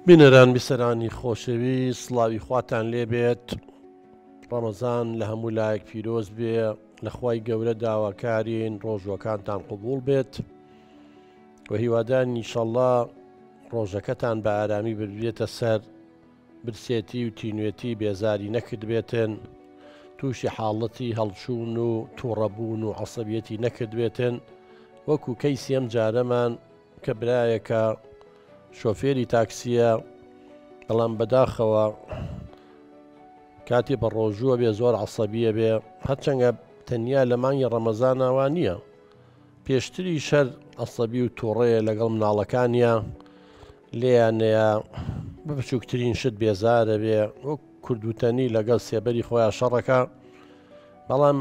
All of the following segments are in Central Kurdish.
بینەران بیسەرانی خۆشەویست، سڵاوی خواتان لێبێت. ڕەمەزان لە هەموو لایەک پیرۆز بێ، لە خوای گەورە داواکارین ڕۆژوەکانتان قبوڵ بێت و هیوادارین ئینشەڵڵا ڕۆژەکەتان بە ئارامی ببێتە سەر، برسێتی و تینوێتی بێزاری نەکرد بێتن، تووشی حاڵەتی هەڵچوون و تووڕەبوون و عەسەبیەتی نەکرد بێتن. وەکو کەیسی ئەم جارەمان کە برایەکە شۆفێری تاکسیە، بەڵام بەداخەوە کاتی بە ڕۆژووە بێ زۆر عەسەبیە بێ، هەرچەندە تەنیا لە مانگی ڕەمەزانەوە نییە، پێشتری شەر عەسەبی و تووڕەیە لەگەڵ مناڵەکانیە، لێیانەیە بە بچووکترین شت بێزارە بێ، وەک کوردوتەنی لەگەڵ سێبەری خۆیان شەڕەکە. بەڵام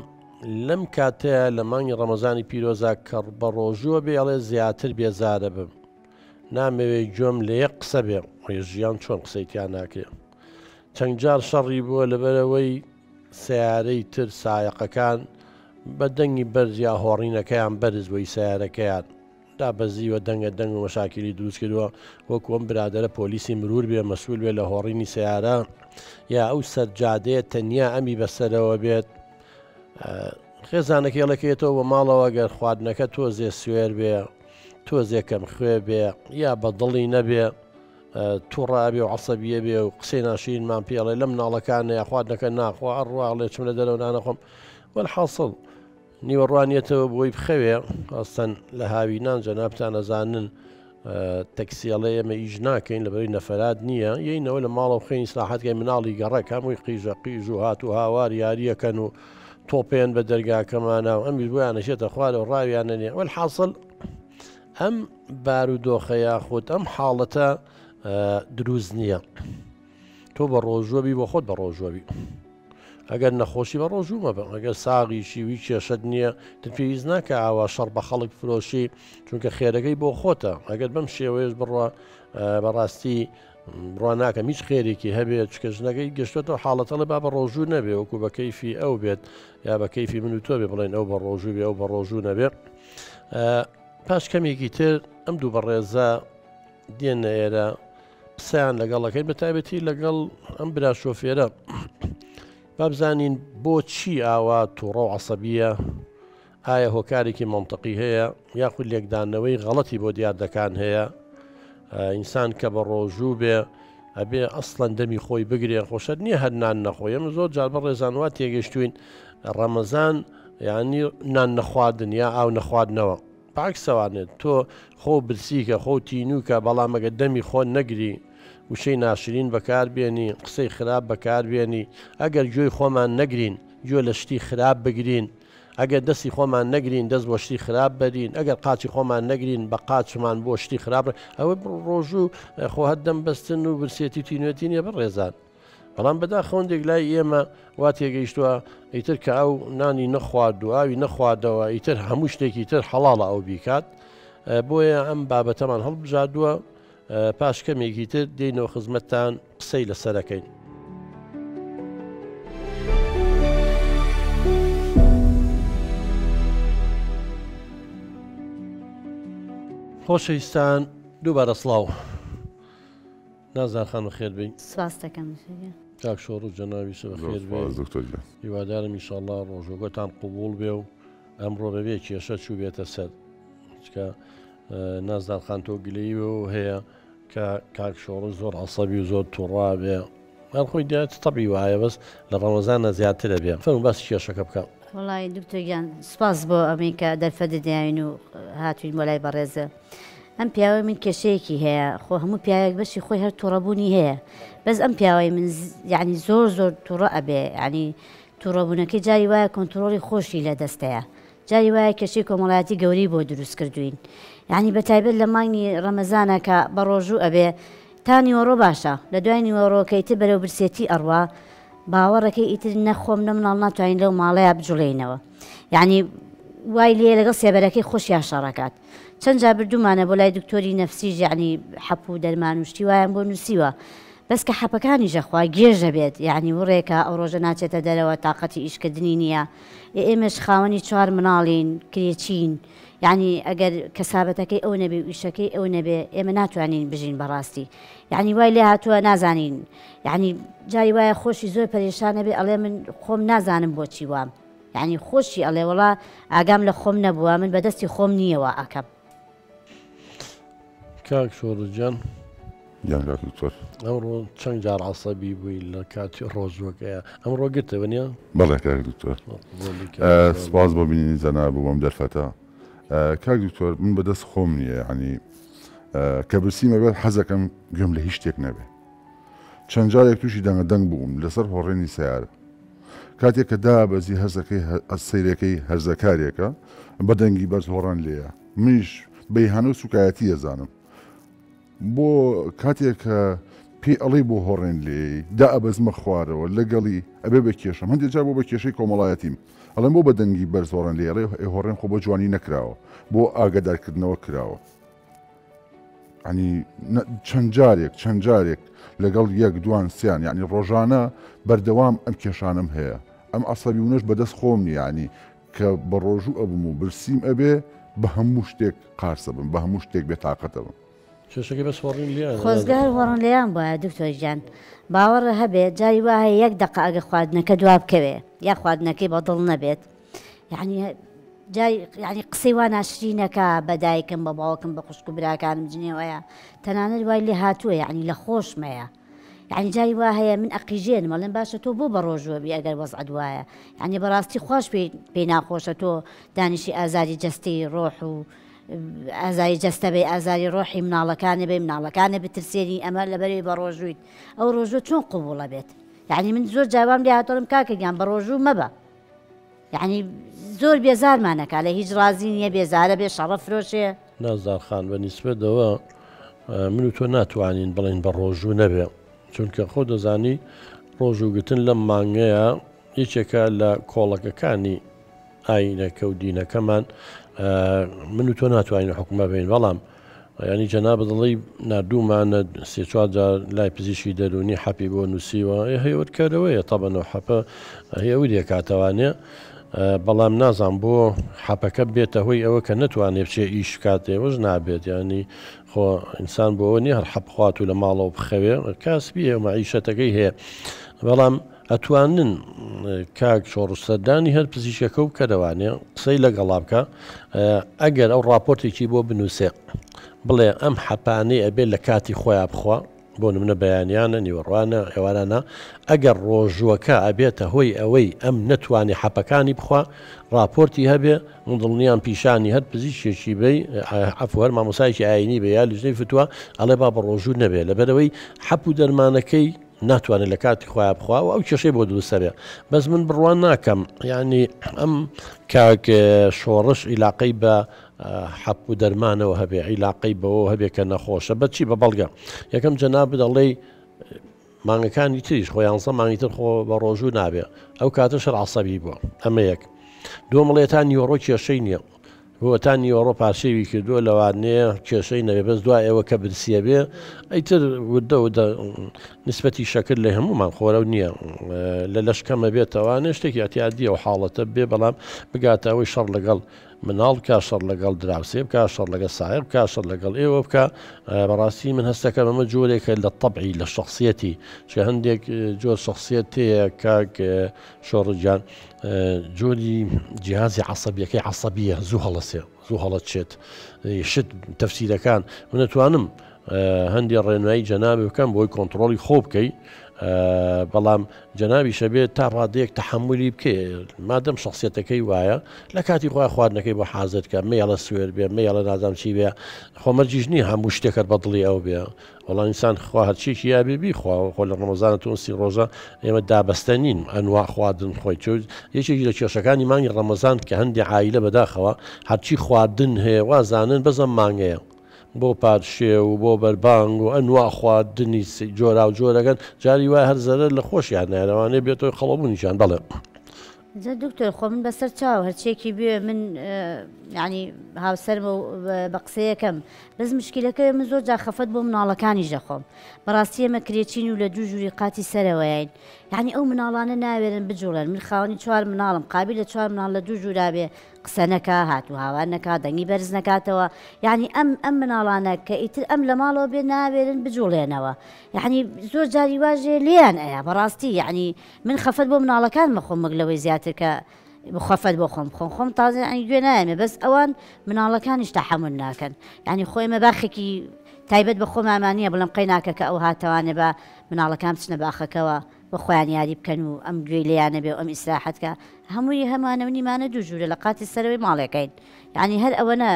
لەم کاتەیە لە مانگی ڕەمەزانی پیرۆزە کە بە ڕۆژووە بێ ئەڵێ زیاتر بێزارە بم، نامەوێت گوێم لە یەک قسە بێ، ژیان چۆن قسەیتیان ناکرێ. چەند جار شەڕی بووە لەبەرەوەی سیارەی تر سایقەکان بە دەنگی بەرز یا هۆڕینەکەیان بەرز بۆی سیارەکەیان دابەزیوە، دەنگە دەنگ و مەشاکلی دروست کردووە. وەکو ئەم برادرە پۆلیسی مرور بێ مەسئول بێ لە هۆڕینی سیارە، یا ئەو سەرجادەیە تەنیا ئەمی بەسەرەوە بێت، خێزانەکێڵەکەیێتەوە بە ماڵەوە گەر خواردنەکە تۆزێ سوێر بێ، تۆزێکم خوێ بێ، یا بە دڵی نەبێ، تووڕابێ و عەسەبیە بێ و قسەی ناشرینمان پێڵێ لە مناڵەکانە یا خواردنەکە ناخوا ئەڕواڵێ چم لە دەرەوە نانەخۆم. وەلحاصڵ نیوەڕوانیێتەوە بۆی بخەوێ، ئەستەن لە هاوینان جەنابتان ئەزانن تەکسیەڵێ ئێمە ئیش ناکەین لەبەرەوەی نەفەرات نییە، یەینەوە لە ماڵە و خێنی ئیسلاحاتگەی مناڵی گەڕێک هەمووی قیژە قیژ و هات و هاوار یاریەکەن و تۆپێن بە دەرگاکەمانە و ئەمی بۆیانەشێتە خوارە و ڕاویانە نیە. وەلحاصڵ ئەم بارودۆخە یاخود ئەم حاڵەتە دروست نییە. تۆ بە ڕۆژوەبی بۆ خۆت بە ڕۆژوەبی، ئەگەر نەخۆشی بە ڕۆژوو مەبە، ئەگەر ساغیشی وی کێشت نییە پێویست ناکە ئاوا شەڕ بە خەڵک فرۆشی، چونکە خێرەکەی بۆ خۆتە. ئەگەر بەم شێوەیەش بڕوە بەڕاستی بڕوا ناکەم هیچ خێرێکی هەبێت، چکە ژنەکەی گەشتێتەوە حاڵەتەڵێ با بە ڕۆژوو نەبێ، وەکو بە کەیفی ئەو بێت یا بە کەیفی من و تۆ بێ بڵێن ئەو بە ڕۆژوو بێ ئەو بە ڕۆژوو نەبێ. پاش کەمێکی تر ئەم دوو بەڕێزە دێنە ئێرە قسەیان لەگەڵەکەی بە تایبەتی لەگەڵ ئەم برا شۆفێرە، با بزانین بۆچی ئاوا تووڕە و عەسەبیە، ئایا هۆکارێکی مەنتەقی هەیە یاخود لێکدانەوەی غەڵەتی بۆ دیاردەکان هەیە. ئینسان کە بە ڕۆژوو بێ ئەبێ ئەسڵەن دەمی خۆی بگرێ، خۆشەت نییە هەر نان نەخۆی. ئەمە زۆر جار بە ڕێزانوا تێگەشتوین ڕەمەزان یعنی نان نەخواردن یا ئاو نەخواردنەوە، پاکسەوانێت تۆ خۆ برسیکە خۆ تینوکە، بەڵام ئەگە دەمی خۆ نەگری، وشەی ناشرین بەکاربێنی، قسەی خراپ بەکاربێنی، ئەگەر گوێی خۆمان نەگرین گوێ لە شتی خراپ بگرین، ئەگەر دەستی خۆمان نەگرین دەست بۆ شتی خراپ بەرین، ئەگەر قاچی خۆمان نەگرین بە قاچمان بۆ شتی خراپ، ئەوە ڕۆژوو خۆ هەردەم بەستن و برسێتی تینوێتی نیە بڕێزان. بەڵام بەداخەوەندێک لای ئێمە وا تێگەیشتووە ئیتر کە ئەو نانی نەخوارد و ئاوی نەخواردەوە ئیتر هەموو شتێکی تر حەڵاڵە ئەو بیکات. بۆیە ئەم بابەتەمان هەڵبژاردووە، پاش کەمێکی تر دێینەوە خزمەتتان قسەی لەسەرەکەین. خۆشەویستان دووبارە سڵاو، نازان خانم خێر بین. سپاس دەکەم کاک شۆڕ و جەناویش بەخێر بێ. هیوادارم ئینشەڵڵا ڕۆژوەکەتان قبوڵ بێ و ئەمڕۆ بەبێ کێشە چوو بێتە سەر، چکە نازدان خان تۆ گلەیەوە هەیە کە کاک شۆڕ زۆر عەسەبی و زۆر تووڕا بێ، هەر خۆی دێت تەبعی وایە، بەس لە ڕەمەزانە زیاترە بێ. فەرموو باسی کێشەکە بکەم. وڵی دکتۆر سپاس بۆ ئەمەی کە دەرفەدەداین و هاتوین بۆ لای بەڕێزە. ئەم پیاوەی من کێشەیەکی هەیە، خۆ هەموو پیاوێک بەشی خۆی هەر تووڕەبوونی هەیە، بەس ئەم پیاوەی من یعنی زۆر زۆر تووڕە ئەبێ، ینی تووڕەبوونەکەی جاری وایە کۆنتترۆلی خۆشی لە دەستەیە، جاری وایە کێشەی کۆمەڵایەتی گەوری بۆ دروست کردوین. یعنی بەتایبەت لە مانگی ڕەمەزانە کە بە ڕۆژوو ئەبێ تا نیوەڕۆ باشە، لە دوای نیوەڕۆکەی تر بەرەو برسێتی ئەڕوا باوەڕەکەی ئیتر نەخۆم نە مناڵ ناتوانین لەو ماڵەیە بجوڵێنەوە، یعنی وای لێ لەگەڵ سێبەرەکەی خۆشیان شەڕەکات. چەند جا بردومانە بۆ لای دکتۆری نەفسیش، یعنی حەپ و دەرمان و شتی وایان بۆ نووسیوە، بەس کە حەپەکانی ژەخوا گێژە بێت، یعنی وڕێکە ئەو ڕۆژە ناچێتە دەرەوە تااقەتی ئیشکردنی نییە. ئێمەش خاوەنی 4 مناڵین کرێچین، یعنی ئەگەر کەسابەتەکەی ئەو نەبێ و ئیشەکەی ئەو نەبێ ئێمە ناتوانین بژین بەڕاستی یعنی وای لێ هاتووە نازانین یعنی جای وایە خۆشی زۆر پەرێشانە بێ ئەڵێ من خۆم نازانم بۆچی وام یعنی خۆشی ئەڵێ وەڵا ئاگام لە خۆم نەبووە من بەدەستی خۆم نییەوە ئەکەم کاک شۆڕجان جانگا دکتۆر ئەمڕۆ چەند جار عەسەبی بووی لە کاتی ڕۆژوەکەیە ئەمڕۆ گرتەوە نییە؟ بەڵێ کاک دکتۆر سپاس بۆ بینینی جەناب بۆم دەرفەتە کاک دکتۆر من بەدەست خۆم نییە ینی کە برسیمە بێت حەزەکەم گوێم لە هیچ شتێک نەبێ چەند جارێک تووشی دەنگە دەنگ بووم لەسەر هۆڕێنی سیارە کاتێک کە دابەزی هەزەکەی سەیرەکەی هەرزەکارێکە بە دەنگی بەرز هۆڕان لێیە منیش بەیهانە و سوکایەتی ئەزانم بۆ کاتێک کە پێی ئەڵێ بۆ هۆڕێن لێ دا ئەبەزمە خوارەوە لەگەڵی ئەبێ بە کێشەم هەندێک جار بۆ بە کێشەی کۆمەڵایەتیم ئەڵێم بۆ بە دەنگی بەرز هۆڕێن لێ ئەڵێ هۆڕێن خۆ بۆ جوانی نەکراوە بۆ ئاگادارکردنەوە کراوە ینی چەند جارێک لەگەڵ یەک دوان سیان یعنی ڕۆژانە بەردەوام ئەم کێشانم هەیە ئەم عەسەبی بوونەش بەدەست خۆم نیە ینی کە بە ڕۆژوو ئەبم و برسیم ئەبێ بە هەموو شتێک قارسە بم بە هەموو شتێک بێتاقەتە بم کێشەکەی بەس هۆڕین لێ خۆزگار هۆڕن لێیان بواە دکتۆر گیان باوەڕە هەبێت جاری وایە یەک دقە ئەگە خواردنەکە دواب بکەوێ یا خواردنەکەی بەدڵ نەبێت یعنی یعنی قسەی وا ناشرینەکە بە دایکم بە باوکم بە خوشک و براکانم جنێوەیە تەنانەت وای لێ هاتووە یعنی لە خۆشمەیە یعنی جاری وا هەیە من ئەقیژێن مەڵێن باشە تۆ بۆ بە ڕۆژوە بی ئەگەر وەزعەت وایە یعنی بەڕاستی خۆش پێی ناخۆشە تۆ دانیشی ئازاری جەستی ڕۆح و ئازاری جەستە بێ ئازاری ڕۆحی مناڵەکانە بێ مناڵەکانە بترسێنی ئەمە لەبەرەوەی بە ڕۆژوویت ئەو ڕۆژوە چۆن قوبوڵە بێت یعنی من زۆر جاوام لێ هاتۆڵم کاکەگیان بە ڕۆژوو مەبە یعنی زۆر بێزارمانەکە لە هیچ ڕازی نییە بێزارە بێ شەڕە فرۆشێ نازارخان بە نیسبەتەوە من و تۆ ناتوانین بڵین بە ڕۆژوو نەبێ چونکە خۆ دەزانی ڕۆژوگتن لەم مانگەیە یەکێکە لە کۆڵەکەکانی ئاینەکە و دینەکەمان من و تۆ ناتوانین حکومە بین بەڵام ینی جەنابە دڵی نردوومانە سێ چوار جار لای پزیشکی دەرونی حەپی بۆ نووسیوە هەیەوەکارەوەیە تەبە نەوە حەپە هەیەوی دێکاتەوانێ بەڵام نازان بۆ حەپەکە بێتە هۆی ئەوە کە نەتوانێت بچێ ئیش کاتێوەش نابێت ینی خۆ ئینسان بۆ ئەوە نیە هەر حەبخوات و لە ماڵەوە بخەوێ کاسبیە مەعیشەتەکەی هەیە بەڵام ئەتوانن کاک شۆڕسەردانی هەر پزیشکەکە و کەدەوانێ قسەی لەگەڵا بکە ئەگەر ئەو راپۆرتێکی بۆ بنووسێ بڵێ ئەم حەپانەی ئەبێت لە کاتی خۆیان بخوا بۆ نمونە بەیانیانە نیوەڕوانە ئێوارانە ئەگەر ڕۆژوەکە ئەبێتە هۆی ئەوەی ئەم نەتوانێت حەپەکانی بخوا راپۆرتی هەبێ دڵنیان پیشانی هەر پزیشکێکی بی ئەفوەر مامۆسایکی ئاینی بە یا لژنەی فتووە ئەڵێ با بە ڕۆژوو نەبێت لەبەرەوەی حەپ و دەرمانەکەی ناتوانێت لە کاتی خۆیان بخوا و ئەو کێشەی بۆ دروستە بێ بەس من بڕوان ناکەم ینی ئەم کاک شۆڕش عیلاقەی بە حەپ و دەرمانەوە هەبێ عیلاقەی بەوە هەبێ کە نەخۆشە بەچی بە بەڵگە یەکەم جەناب دەڵێ مانگەکانی تریش خۆ یانسە مانگی تر خۆ بە ڕۆژوو نابێ ئەو کاتە شەر عەسەبی بووە ئەمە یەک دووەمەڵێتان نیوەڕۆ کێشەی نییە بۆتان نیوەڕۆ پاشێوی کردووە لەوانەیە کێشەی نەبێ بەس دوای ئێوە کە برسیە بێ ئەیتر ودە نسبەتی شەکر لە هەمومان خۆرە و نییە لە لەشکەمە بێتەوانێ شتێکی ئەتیادیە و حاڵەتە بێ بەڵام بگاتەوەی شەڕ لەگەڵ مناڵ بکە شەڕ لەگەڵ دراوسێ بکە شەڕ لەگە سایر بکە شەڕ لەگەڵ ئێوە بکە بەڕاستی من هەستەکەم ئەمە جۆرێکە لە تەبعی لە شخصیەتی چکە هەندێک جۆر شخصیت هەیە کاک شۆڕجان جۆری جیهازی عەسەبیەکەی عەسەبیە زوو هەڵەسێ زوو هەڵەچێت شت تەفسیرەکان من نەتوانم هەندی ڕێنمایی جەنابی بکەم بۆی کۆنتترۆلی خۆ بکەی بەڵام جەنابی شەبێت تا ڕادەیەک تەحملی بکێ مادەم شخصیەتەکەی وایە لە کاتی خۆی خواردنەکەی بۆ حازرکە مەیەڵە سوێر بێ مەیەڵە نازام چی بێ خۆمەرجیش نییە هەموو شتێکت بەدڵی ئەو بێ وەڵام ئینسان خوا هەرچێکی یابێ بیخوا خۆ لە ڕەمەزانە تونسی ڕۆژە ئێمە دابەستە نین ئەنوا خواردن خۆی یەکێکی لە کێشەکانی مانگی ڕەمەزان کە هەندی عایلە بەداخەوە هەرچی خواردن هەیە وازانن بەزەم مانگەیە بۆ پادشێ و بۆ بەربانگ و ئەنوا خواردنی جۆرا و جۆرەکەن جاری وای هەر زەرەر لە خۆشیان نایەوانەیە بێتەوەی خەڵەبوونیشان بەڵێ دکتۆر خۆ من بەسەر چاو هەرچێکی بێ من ینی هاوسەرمە بە قسەیەکەم بەس مشکلەکە من زۆر جا خەفەت بۆ مناڵەکانی ژەخۆم بەڕاستی ئێمە کرێچین و لە دوو ژووری قاتی سەرەوەیین یعنی ئەو مناڵانە ناوێرن بجوڵێن من خاوەنی چوار مناڵم قابل لە چوار مناڵ لە دوو ژوورا بێ قسە نەکا هاتو هاوار نەکات دەنگی بەرز نکاتەوە یعنی ئەم مناڵانە کە ئیتر ئەم لە ماڵەوە بێ نابێرن بجوڵێنەوە یعنی زۆر جاری واژێ لیان ئەیە بەڕاستی یعنی من خەفەت بۆ مناڵەکان مەخۆم مەگ لەوەی زیاتر کە بخەفەت بۆ خۆم تازە ئەنی گوێ نایمێ بەس ئەوان مناڵەکانیش تەحەمل ناکەن یعنی خۆی مە باخێکی تایبەت بە خۆم ئامانیە بڵم قەی ناکە کە ئەو هاتەوانێ بە مناڵەکان بچنە باخەکەەوە بە خۆیان یاری بکەن و ئەم گوێی لیانە بێ و ئەم ئیسراحەتکە هەمووی هەمانەونیمانە دوو ژوورە لە قاتی سەرەوەی ماڵەکەین یعنی هەر ئەوەنە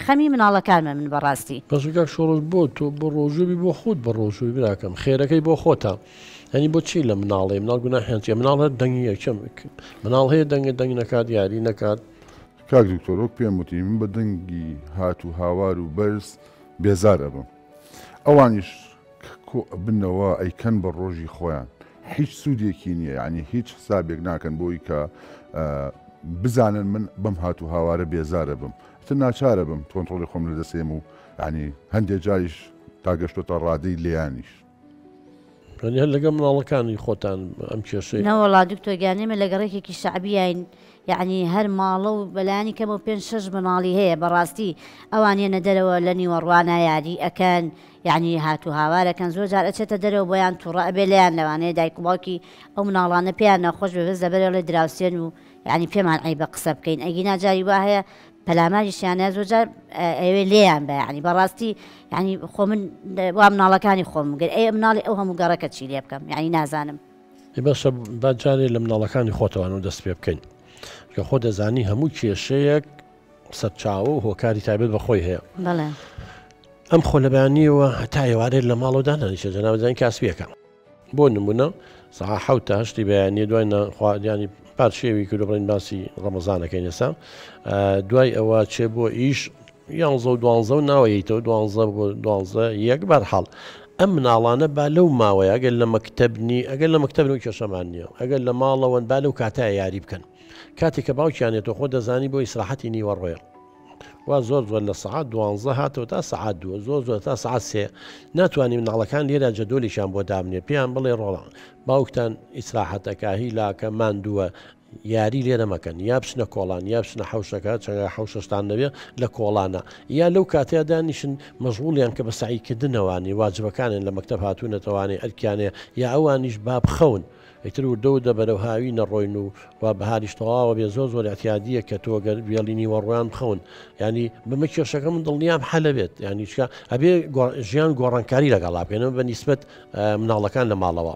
خەمی مناڵەکانمە من بەڕاستی بەسکاک شۆڕ بۆ تۆ بۆ ڕۆژوبی بۆ خۆت بە ڕۆژوی براکەم خێرەکەی بۆ خۆتە ینی بۆچی لە مناڵێ مناڵ گوناحیانچێ مناڵ هەر دەنگی یەکەم مناڵ هەیە دەنگ نەکات یاری نەکات کاک دکتۆر وەک پێم وتی من بە دەنگی هات و هاوار و بەرز بێزارە بم ئەوانیش بنەوە ئەیکەن بە ڕۆژی خۆیان هیچ سوودێکی نییە ینی هیچ حسابێک ناکەن بۆی کە بزانن من بەم هات و هاوارە بێزارە بم تر ناچارە بم کۆنتڕۆلی خۆم لە دەسێم و ینی هەندێک جاریش تاگەشتۆتە ڕادەی لیانیش هەر لەگە مناڵەکانی خۆتان ئەم کێشەی نەوەڵا دکتۆرگیانێمە لە گەڕێکێکی شعبیین یعنی هەر ماڵە و بەلانی کەمە 5-6 مناڵی هەیە بەڕاستی ئەوانێنە دەرەوە لە نیوەڕوانە یاری ئەکەن یعنی هات و هاوارەکەن زۆر جار ئەچێتە دەرەوە بۆیان تووڕە ئەبێ لیان لەوانەیە دایک و باوکی ئەو مناڵانە پێیان نەخۆش بەبێز دەبەرەوە لە دراوسێن و یعنی پێمان عیبە قسە بکەین ئەگی ناجاری وا هەیە پەلاماریشیانە زۆر جار ئەوێ لێیان بە یعنی بەڕاستی یعنی خۆ من وا مناڵەکانی خۆم گەر ئەی مناڵی ئەو هەموو گەڕەکە چی لێ بکەم یعنی نازانم بەشە باجارێ لە مناڵەکانی خۆتەوان و دەست پێ بکەین کە خۆ دەزانی هەموو کێشەیەک سەرچاوە و هۆکاری تایبەت بەخۆی هەیە بەڵێ ئەم خۆ لە بەیانیەوە هەتا ئێوارێت لە ماڵەوەدا نانیشە جەنابەتزانی کاسبیەکە بۆ نمونە سەعا 7 تا 8 بەیانیە دوای ینی پارشێوی کردو بڵین باسی ڕەمەزانەکەین ئێستا دوای ئەوە چێ بۆ ئیش 11 و 12 و ناوەیەیتەوە 12 بۆ 12 یەک بەرحاڵ ئەم مناڵانە با لەو ماوەیە ئەگەر لە مەکتەبنی ئەگەر لە مەکتەبن و کێشەمان نییە ئەگەر لە ماڵەوەن با لەو کاتایە یاری بکەن کاتێک کە باوکیانێتەوە خۆ دەزانی بۆ ئیسراحەتی نیوەڕۆیە وا زۆر لە سەعات 12 هاتەوە تا سەعات 2 زۆر تا سەعات 3 ناتوانانی مناڵەکان لێرە جەدۆلیشان بۆ دابنێ پێیان بڵێ ڕۆڵان باوکتان ئیسراحەتەکە هیلاکە ماندووە یاری لێرە مەکەن یا بچنە کۆڵان یا بچنە حوشەکە چەنگە حوشەشتان نەبێ لە کۆڵانە یا لەو کاتەیە دانیشن مەژغوڵیان کە بە سعیکردنەوەی واجبەکانن لە مەکتەب هاتوونەتەوانێ ئەرکیانێ یا ئەوانیش با بخەون ئیتر و دەودە بەرەو هاوی نەڕۆین و بەهاریش تەواوە بێ زۆر زۆر احتیادیە کە تۆگەر وێڵینی وەڕویان بخەون ینی بمە کێشەکە من دڵنیام حەلە بێت ینی چکە ئەبێ ژیان گۆڕانکاری لەگەڵا بکەنەوە بە نیسبەت مناڵەکان لە ماڵەوە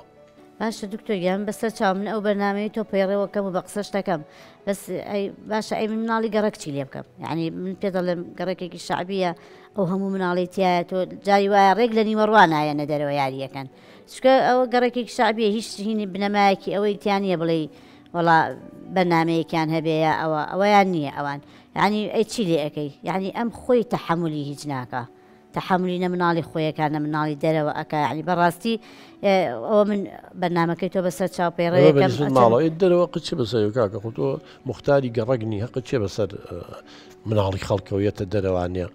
باشە دکتۆرگیان بەسەر چاو من ئەو بەرنامەی تۆ پەیڕێوەکەم و بە قسەش دەکەم بەس باشە ئەی من مناڵی گەڕک چی لێ بکەم یعنی من پێ دەڵێم گەڕێکێکی شعبیە ئەو هەموو مناڵی تایە تۆ جاری وایە ڕێک لە نیوەڕوانایەنە دەرەوە یاریەکەن چکە ئەوە گەڕێکێکی شعبیە هیچ هینی بنەمایەکی ئەوەی تیانە بڵێ وڵا بەرنمەیەکیان هەبەیە ئەوەیان نییە ئەوان یعنی ئەی چی لێ ئەەکەی یعنی ئەم خۆی تەحملی هیچ ناکە تەحملی نە مناڵی خۆیەکانە مناڵی دەرەوە ئەکە ینی بەڕاستی ئەوە من بەرنمەکەی تۆ بەسەر چاوپێڕەیەکەم ماڵەوەی دەرەوە قچی بەسەر کاکە خۆ تۆ مختاری گەڕەگنی هەق چێ بەسەر مناڵی خەڵکەویەتە دەرەوانە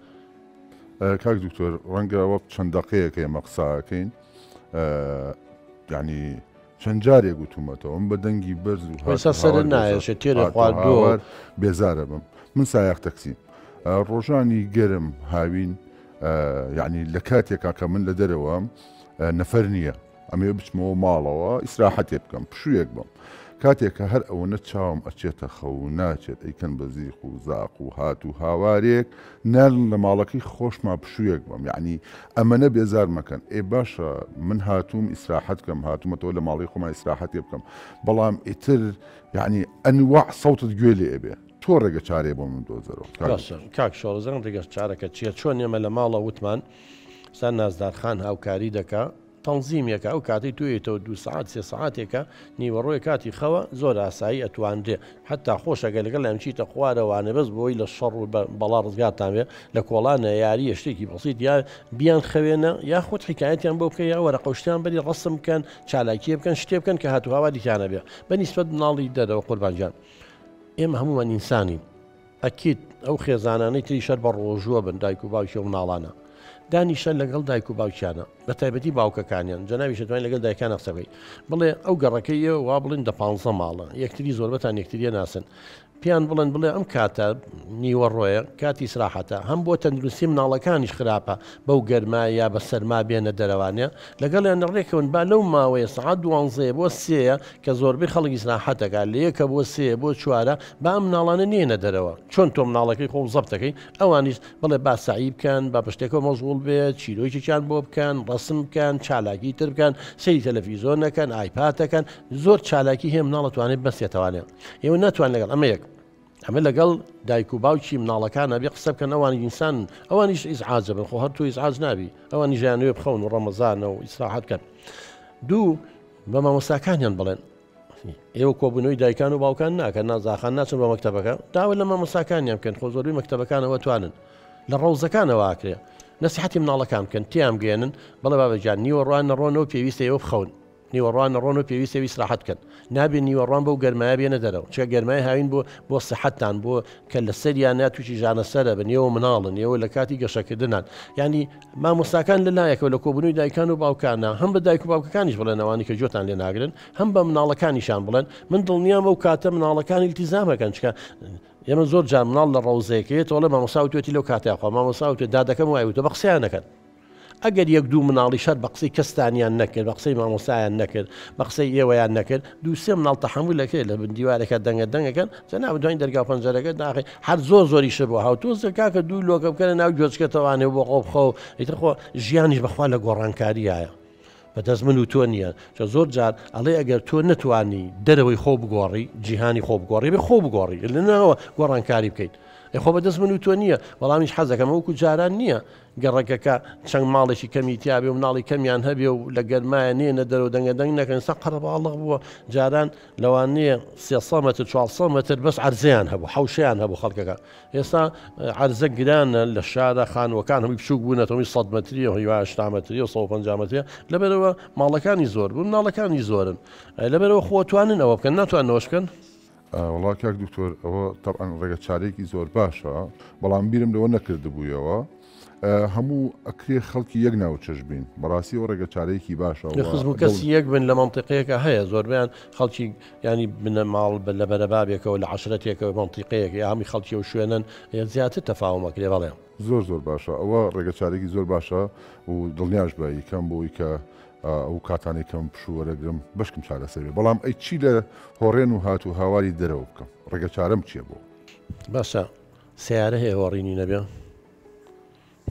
کاک دکتۆر ڕەنگە وەک چەند دەقەیەکە ئێمە قساکەین ینی چەند جارێک گوتومەتەوە من بە دەنگی بەرز و سەر نایەشە تێرە خواردووە بێزارە بم من سایاق تەکسیم ڕۆژانی گەرم هاوین یعنی لە کاتێکا کە من لە دەرەوە نەفەر نییە ئەمێ بچمەوە ماڵەوە ئیسراحەتێ بکەم پشوویەک بم کاتێککە هەر ئەوەنە چاوم ئەچێتە خەو ناچێت ئەیکەن بە زیق و زاق و هات و هاوارێک نەر لە ماڵەکەی خۆشما پشوویەک بم یعنی ئەمەنە بێزار مەکەن ئێ باشە من هاتووم ئیسراحەت بکەم هاتوومەتەوە لە ماڵی خۆما ئیسراحەتێ بکەم بەڵام ئیتر یعنی ئەنواع سەوتت گوێ لێ ئەبێ تۆ ڕێگە چارێ بۆ من دۆزەرەوە کاک شۆڕزەن ڕێگە چارەکە چیە چۆن ئێمە لە ماڵە وتمان سان نازدارخان هاوکاری دەکا تەنزیمێکە ئەو کاتی توێتەوە 2 ساعت 3 ساعتێکە نیوەڕۆی کاتی خەوە زۆر ئاسایی ئەتواندێ حتا خۆشەگە لەگەڵ ئەم چیتە خوارەوانە بەس بۆی لە شەڕ و بەڵا ڕزگارتان بێ لە کۆڵانە یاریە شتێکی بەسییت یا بیان خەوێنە یا خۆت حکایەتیان بۆ بکە یا وەرە قەوشتیان بەری ڕستم بکەن چالاکیە بکەن شتێ بکەن کە هاتوهاوا دیکانە بێ بە نیسبەت مناڵی دەرەوە قوربانجان ئێمە هەمومان ئینسانین ئەکیت ئەو خێزانانەی تری شەر بە ڕۆژووە بن دایک و باوکی و مناڵانە دانیشە لەگەڵ دایک و باوکیانە بە تایبەتی باوکەکانیان جەناویش دەتوانین لەگەڵ دایکان قسەکەی بڵێ ئەو گەڕەکەی وا بڵین دە 15 ماڵە یەکتری زۆربەتان یەکتریە ناسن پیان بڵێ ئەم کاتە نیوەڕۆیە کاتی سراحەتە هەم بۆ تەندروستی مناڵەکانیش خراپە بەو گەرمای یا بە سەرما بێنە دەرەوانێ لەگەڵیان نەڕێکەون با لەو ماوەیە سعات 12 بۆ 3 کە زۆربەی خەڵکی سراحەتەکە لە یەکە بۆ 3 بۆ 4 با ئەم مناڵانە نێنە دەرەوە چۆن تۆ مناڵەکەی خۆ زەبتەکەی ئەوانیش بڵێ با سعی بکەن با پشتێکەوە مەشغوڵ بێت چیرۆکیان بۆ بکەن ڕسم بکەن چالاکی تر بکەن سەیری تەلەڤیزۆن نەکەن ئایپاتەکەن زۆر چالاکی هەیە مناڵ توانێت بەسێتەوانێ ئێوە ناتوان لەگەڵ ئەمە یەک ئەمە لەگەڵ دایک و باوکی مناڵەکان نبی قسە بکەن ئەوانی ئینسان ئەوانیش ئیزعاجە بن خۆ هەر تو ئیزعاج نابی ئەوانی ژیانوێ بخەون و ڕەمەزانە و ئیسراحەت بکەن دوو بە مامۆستاکانیان بڵێن ئێوە کۆبوونەوەی دایکان و باوکان ناکەن نازاخان ناچن بە مەکتەبەکە داوە لە مامۆستاکانیان بکەن خۆ زۆربەی مەکتەبەکانەوە توانن لە ڕەوزەکانەوە ئاکرێ نەسیحەتی مناڵەکان بکەن تیام گەێنن بڵێ بابەجان نیوەڕوان نەڕۆنەوە پێویستە ئێوە بخەون نیوەڕوان نەڕۆن و پێویستە ئیسراحەت بکەن نابێت نیوەڕوان بەو گەرمایە بێنە دەرەوە چکە گەرمای هاوین بۆ سەحەتتان بۆ کە لە سەریان نا تووشی ژانەسەرە بن ئێوە مناڵن ئێوە لە کاتی گەشەکردنان ینی مامۆستاکان لەلایەکەوە لە کۆبوونەوەی دایکان و باوکانە هەم بە دایک و باوکەکانیش بڵێن ئەوانی کە جۆتان لێ ناگرن هەم بە مناڵەکانیشان بڵێن من دڵنیام ئەو کاتە مناڵەکانی التیزامەکەن چکە ئێمە زۆر جار مناڵ لە ڕەوزەیەکەیە تۆڵە مامۆستا توێتی لەو کاتیاخوا مامۆستا توێت دادەکەم وایوتە بە قسەیان نەکەن ئەگەر یەک دوو مناڵی شەر بە قسەی کەستانیان نەکرد بە قسەی مامۆسایان نەکرد بە قسەی ئێوەیان نەکرد دووسێ مناڵ تەحملەکەی لە بندیوارەکە دەنگەکەن جەناب دوای دەرگا پەنجەرەکە داخی هەر زۆری شە بۆ هاوتۆزە کاکە دوو لۆکە بکەنە ناو گوێچکەتەوانێ بۆ قۆبخە و ئیتر خۆ ژیانیش بەخوا لە گۆڕانکاریایە بەدەست من و تۆ نییە چە زۆر جار ئەڵێ ئەگەر تۆ نتوانی دەرەوەی خۆ بگۆڕی جیهانی خۆ بگۆڕی بێ خۆ بگۆڕی لەنەوە گۆڕانکاری بکەیت خۆ بەدەست من و تۆ نییە بەڵامیش حەزەکەم وەکو جاران نییە گەڕەکەکە چەند ماڵێکی کەمی تیاابێ و مناڵی کەمیان هەبێ و لە گەرمایە نێنە دەرەوە دەنگەدەنگ نەکەن سە قەرەباڵغ بووە جاران لەوانەیە 300 متر 400 متر بەس عەرزەیان هەبوو حەوشیان هەبوو خەڵکەکە ئێستا عەرزە گرانە لە شارە خانوەکان هەمووی بچووک بوونەتەوەی 100 متری و 80 متری و 150 متریە لەبەرەوە ماڵەکانی زۆر بوون مناڵەکانی زۆرن لەبەرەوە خۆتوانن ئەوە بکەن ناتوانەوەش بکەن وڵا کاک دکتۆر ئەوە طبعاً ڕێگە چارێکی زۆر باشە بەڵام بیرم لەوە نەکردبوویەوە هەموو ئەکرێ خەڵکی یەک ناوچەش بین بەڕاستی ئەوە ڕێگە چارەیەکی باشە خزم کەسی یەک بن لە منطقەیەکە هەیە زۆربیان خەڵکی ینی بنە ماڵ لە بەرەبابێکەوە لە عشرەتێکەوە منطقەیەک یا هەمی خەڵکی و شوێنن زیاتر تەفاومەکرێ بەڵێ زۆر باشە ئەوە ڕێگە چارێکی زۆر باشە و دڵنیاش بە یکەم بۆی کە ئەو کاتانێکم پشووەرەگرم بەشکم چارەسەر بەڵام ئەی چی لە هۆڕێن و هات و هاواری دەرەوە بکەم ڕێگە چارەم چییە بۆ باشە سیارە هەیە هۆڕینی نەبێ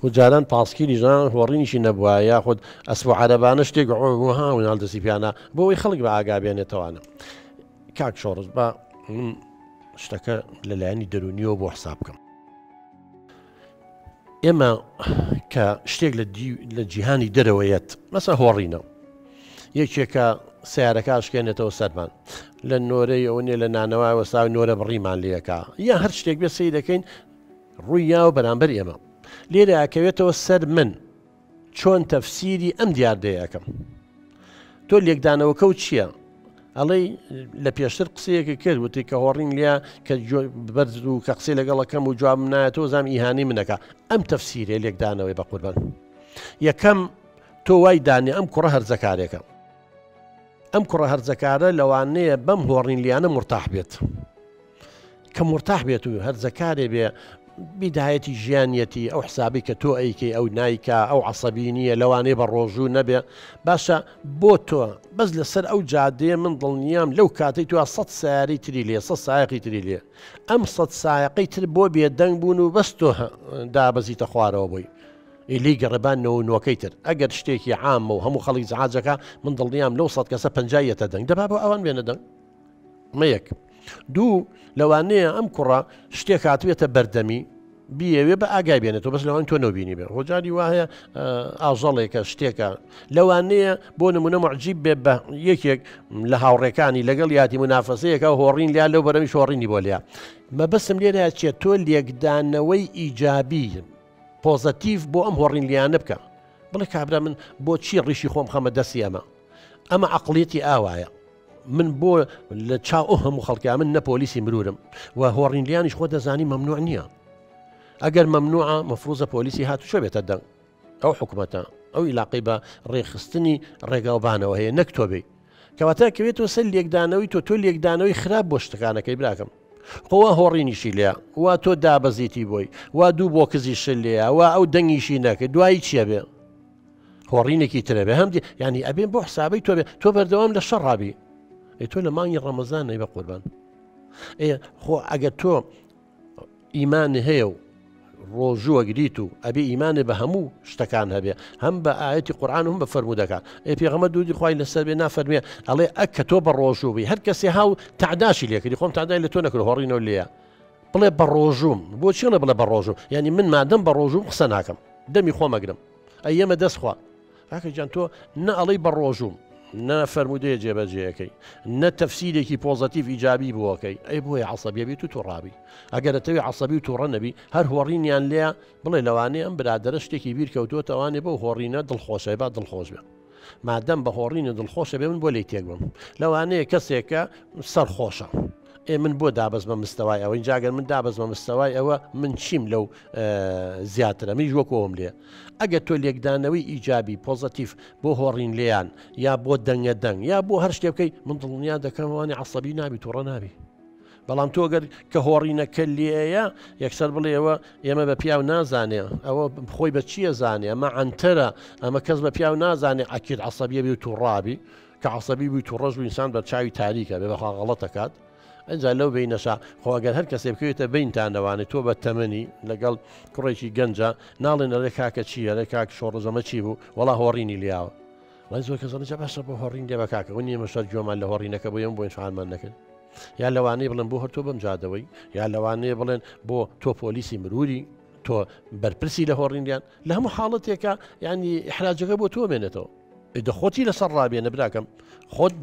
خود جاران پاسکیری ژان هۆڕینیشی نەبووە یاخود ئەسب و عەرەبانە شتێک ها و ناڵدەسی پیانە بۆەوەی خەڵک بە ئاگا بێنێتەوانە کاک شۆڕز بە شتەکە لەلایەنی دەرونیەوە بۆ حساب بکەم ئێمە کە شتێک لە جیهانی دەرەوەیەت مەسە هۆڕینە یەکێکە سیارەکە شکێنێتەوە سەرمان لە نۆرەی ئەوە نێ لە نانەوەی وەساوی نۆرە بڕیمان لێەکە یا هەر شتێک بێ سەی دەکەین ڕووی یا و بەرامبەر ئێمە لێرە ئاکەوێتەوە سەر من چۆن تەفسیری ئەم دیاردەیەکەم تۆ لێکدانەوەکە و چییە؟ ئەڵێ لە پێشتر قسەیەکی کرد وتی کە هۆڕین لیا کە بەرز و کە قسەی لەگەڵەکەم و جواب نایەتەوە زام ئیهانی منەکە ئەم تەفسیرێ لێکدانەوەی بە قوربان یەکەم تۆ وای دانی ئەم کوڕە هەرزەکارێکە ئەم کوڕە هەرزەکارە لەوانەیە بەم هۆڕین لیانە مرتاح بێت کە مرتاح بێت و هەرزەکارێ بێ بیدایەتی ژیانیەتی ئەو حسابی کە تۆ ئەیکەی ئەو نایکە ئەو عەسەبی نییە لەوانەیە بە ڕۆژوو نەبێ باشە بۆ تۆ بەس لەسەر ئەو جادەیە من دڵنیام لەو کاتەی تو 100 سیاری تری لێ 100 سایقی تری لێ ئەم 100 سایقی تر بۆ بێدەنگ بوون و بەس تۆ دابەزیتە خوارەوە بووی ئیلی گەڕێبانەوە نوەکەی تر ئەگەر شتێکی عامە و هەموو خەڵکی جەعاجەکە من دڵنیام لەو 100 کەسە 50 دەنگ دەبا بۆ ئەوان بێنە دەنگ مەیەک دوو لەوانەیە ئەم کوڕە شتێک هاتوێتە بەردەمی بیەوێ بە ئاگای بێنێتەوە بەس لەوان تۆ نەبینی بێ هۆجاری وایە ئاژەڵێکە شتێکە لەوانەیە بۆ نمونە معجیب بێ بە یەکێک لە هاوڕێکانی لەگەڵ یاتی منافەسەیەکە هۆڕین لیا لەو بەرەمی شۆڕینی بۆ لیا مەبەستم لێرە چێت تۆ لێکدانەوەی ئیجابی پۆزەتیڤ بۆ ئەم هۆڕین لیانە بکە بڵێ کابرا من بۆچی ڕیشی خۆم خەمە دەستی ئەمە عەقڵیەتی ئاوایە من بۆ لە چاو هەموو خەڵکیا من نە پۆلیسی مرورم و هۆڕین لیانیش خۆ دەزانی مەمنوع نییە ئەگەر مەمنوعە مەفروزە پۆلیسی هاتوچۆ بێتە دەنگ ئەو حکوومەتە ئەو عیلاقی بە ڕێخستنی ڕێگاوبانەوە هەیە نەک تۆ بێ کەواتە کەوێتەوە سەر لێکدانەوەی تۆ لێکدانەوەی خراپ بۆ شتەکانەکەی براکەم خۆوە هۆڕینیشی لێە وا تۆ دابەزیتی بۆی وا دوو بۆ کزیش لێە وا ئەو دەنگیشی نەکە دوایی چیە بێ هۆڕینێکی ترە بێ هەمدی ینی ئەبێن بۆ حسابی تۆ بێ تۆ بەردەوام لە شەڕابی تۆ لە مانگی ڕەمەزان نەی بە قوربان خۆ ئەگەر تۆ ئیمانی هەیە و ڕۆژووە گریت و ئەبێ ئیمانێ بە هەموو شتەکان هەبێ هەم بە ئاەتی قورآن هم بە فەرمودەکان پێغەمبەر دوودی خوای لەسەر بێ نافەرمێ ئەڵێ ئەکە تۆ بە ڕۆژوو بی هەر کەسێ هاو تعداشی لێکردی خۆم تعدای لە تۆ نەکرد هۆڕینەوە لێە بڵێ بە ڕۆژوم بۆچی بڵێ بە ڕۆژوو ینی من مادەم بە ڕۆژوم قسە ناکەم دەمی خۆمەگرم ئەی ئێمە دەستخوا ئاکە جان تۆ نە ئەڵەی بە ڕۆژوم نە فەرمودەیە جێبەجێەکەی نە تەفسیرێکی پۆزتیف ئیجابی بووەکەی ئەی بۆیە عەسەبیە بیت و تووڕابی ئەگەرەتەوی عەسەبی و تووڕە نەبی هەر هۆڕینیان لێە بڵێ لەوانەیە ئەم برادەرە شتێکی بیرکەوتووە ئەوانێ بەو هۆڕینە دڵخۆشە با دڵخۆش بێ مادەم بە هۆڕینە دڵخۆشە بێ من بۆ لی تێک بم لەوانەیە کەسێکە سەرخۆشە من بۆ دابەزمە مستەوای ئەوە اینجاگەر من دابەزمە مستەوای ئەوە من چیم لەو زیاترە منیش وەکۆم لێ ئەگەر تۆ لێکدانەوەی ئیجابی پۆزتیف بۆ هۆڕین لێیان یا بۆ دەنگە دەنگ یا بۆ هەر شتێ بکەی من دڵنیا دەکەمەوانی عەسەبی نابی تووڕە نابی بەڵام تۆ گەر کە هۆڕینەکە لێیە یەکسەر بڵێەوە ئێمە بە پیاو نازانێ ئەوە خۆی بە چییە زانێ ئەمە ئەنتەرە ئەمە کەس بە پیاو نازانێ ئەکید عەسەبیە بێ و تووڕابی کە عەسەبی بووی تووڕەش و ئینسان بە چاوی تاریکە بێ بەخوا غەڵەتەکات ئەجا لەو بینەشا خۆگەر هەر کەسێ بکەوێتە بینتانەوانێت تۆ بە تەمەنی لەگەڵ کوڕێکی گەنجە ناڵێن ئەڵێ کاکە چیە لە کاک شۆڕژەمە چی بوو وەڵا هۆڕینی لیاوە ڵای زۆر کەسەڵجا باشە بۆ هۆڕین دێ بە کاکە و نیە مەشەر جۆمان لە هۆڕینەکە بۆ یم بۆ شوانمان نەکرد یا لەوانەیە بڵێن بۆ هەر تۆ بەم جادەوەی یا لەوانەیە بڵێن بۆ تۆ پۆلیسی مروری تۆ بەرپرسی لە هۆڕینیان لە هەموو حاڵەتێکە ینی ئیحراجەکە بۆ تۆ بێنێتەوە دەخۆتی لەسەر ڕابێنە براکەم خۆت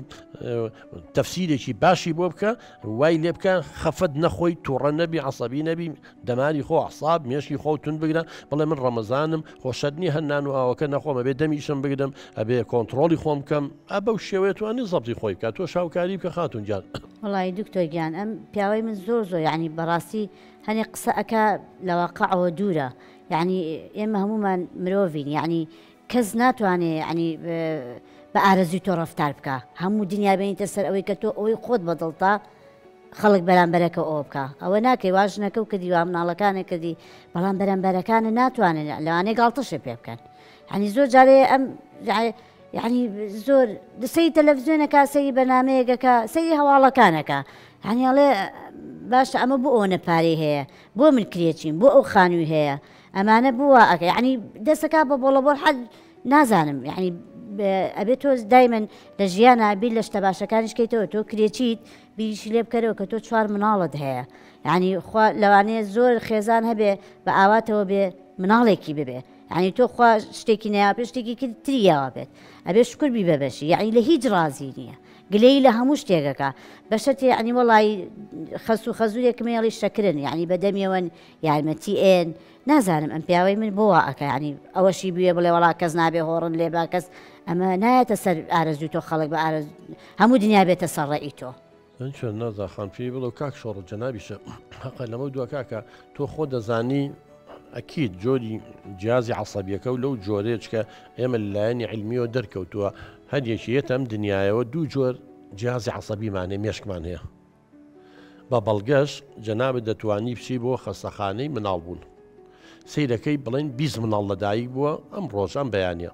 تەفسیرێکی باشی بۆ بکە وای لێ بکە خەفەت نەخۆی تووڕە نەبی عەسەبی نەبی دەماری خۆ عەساب مێشکی خۆ تون بگرە بڵێ من ڕەمەزانم خۆشەدنی هەنان و ئاوەکە نەخۆمە بێ دەمیشم بگرم ئەبێ کۆنتترۆلی خۆم بکەم ئە بەو شێوەیە توانی زەبتی خۆی بکە تۆ شاوکاری بکە خاتون جان وڵی دکتۆر گیان ئەم پیاوەی من زۆر یعنی بەڕاستی هەنێ قسە ئەکە لەواقعەوە دوورە یعنی ئێمە هەمومان مرۆڤین یعنی کەس ناتوانێ ینی بە ئارەزوی تۆ ڕەفتار بکە هەموو دنیا بێنیتە سەر ئەوەی کە تۆ ئەوەی خۆت بەدڵتا خەڵک بەرامبەرەکە ئەوە بکە ئەوە ناکەی واژ نەکە و کردی وا مناڵەکانە کردی بەڵام بەرامبەرەکانە ناتوانن لەوانەیە گاڵتەشێ پێ بکەن ینی زۆر جارێ ئەم ینی زۆر سەی تەلەڤیزیۆنەکە سەی بەنامەیەکەکە سەی هەواڵەکانەکە ینی ئەڵێ باشە ئەمە بۆ ئەوە نەپارەی هەیە بۆ من کرێچین بۆ ئەو خانووی هەیە ئەمانە بووە ئەکە ینی دەستەکە بە بۆڵەبۆڵ حەد نازانم ینی ئەبێت تۆ دایمەن لە ژیانە بیر لە شتە باشەکانیش کەیتەوە تۆ کرێچیت بیریشی لێ بکەرەوە کە تۆ چوار مناڵت هەیە ینی لەوانەیە زۆر خێزان هەبێ بە ئاواتەوە بێ مناڵێکی ببێ ینی تۆ خوا شتێکی نیا پێ شتێکی تریاوە بێت ئەبێ شکر بی بەبەشی یعنی لە هیچ ڕازی نییە گلەی لە هەموو شتێکەکە بەشەتی عنی وڵی خەسو خەزوورێکمێڵی شەکرن یعنی بەدەمیەوەن یارمەتی ئێن نازانم ئەم پیاوەی من بۆ ئەکە ینی ئەوەشی بوێ بڵێ وڵا کەس نابێ هۆڕن لێ با کەس ئەمە نایەتە سەر ئارەزوی تۆ خەڵک بە هەموو دنیا بێتە سەرڕێی تۆ چۆن نازاخان پێی بڵێ کاک شۆڕ جەنابیشە حەقا لەمە دووە کاکە تۆ خۆ دەزانی ئەکیید جۆری جیازی عەسەبیەکە و لەو جۆرێچکە ئێمە لایەنی علمیەوە دەرکەوتووە هەریەکیەت ئەم دنیایەوە دوو جۆر جیازی عەسەبیمانێ مێشکمان هەیە بە بەڵگەش جەنابەت دەتوانی بچی بۆ خەستەخانەی مناڵبوون سیرەکەی بڵێن 20 مناڵ لەدایک بووە ئەم ڕۆژان بەیانە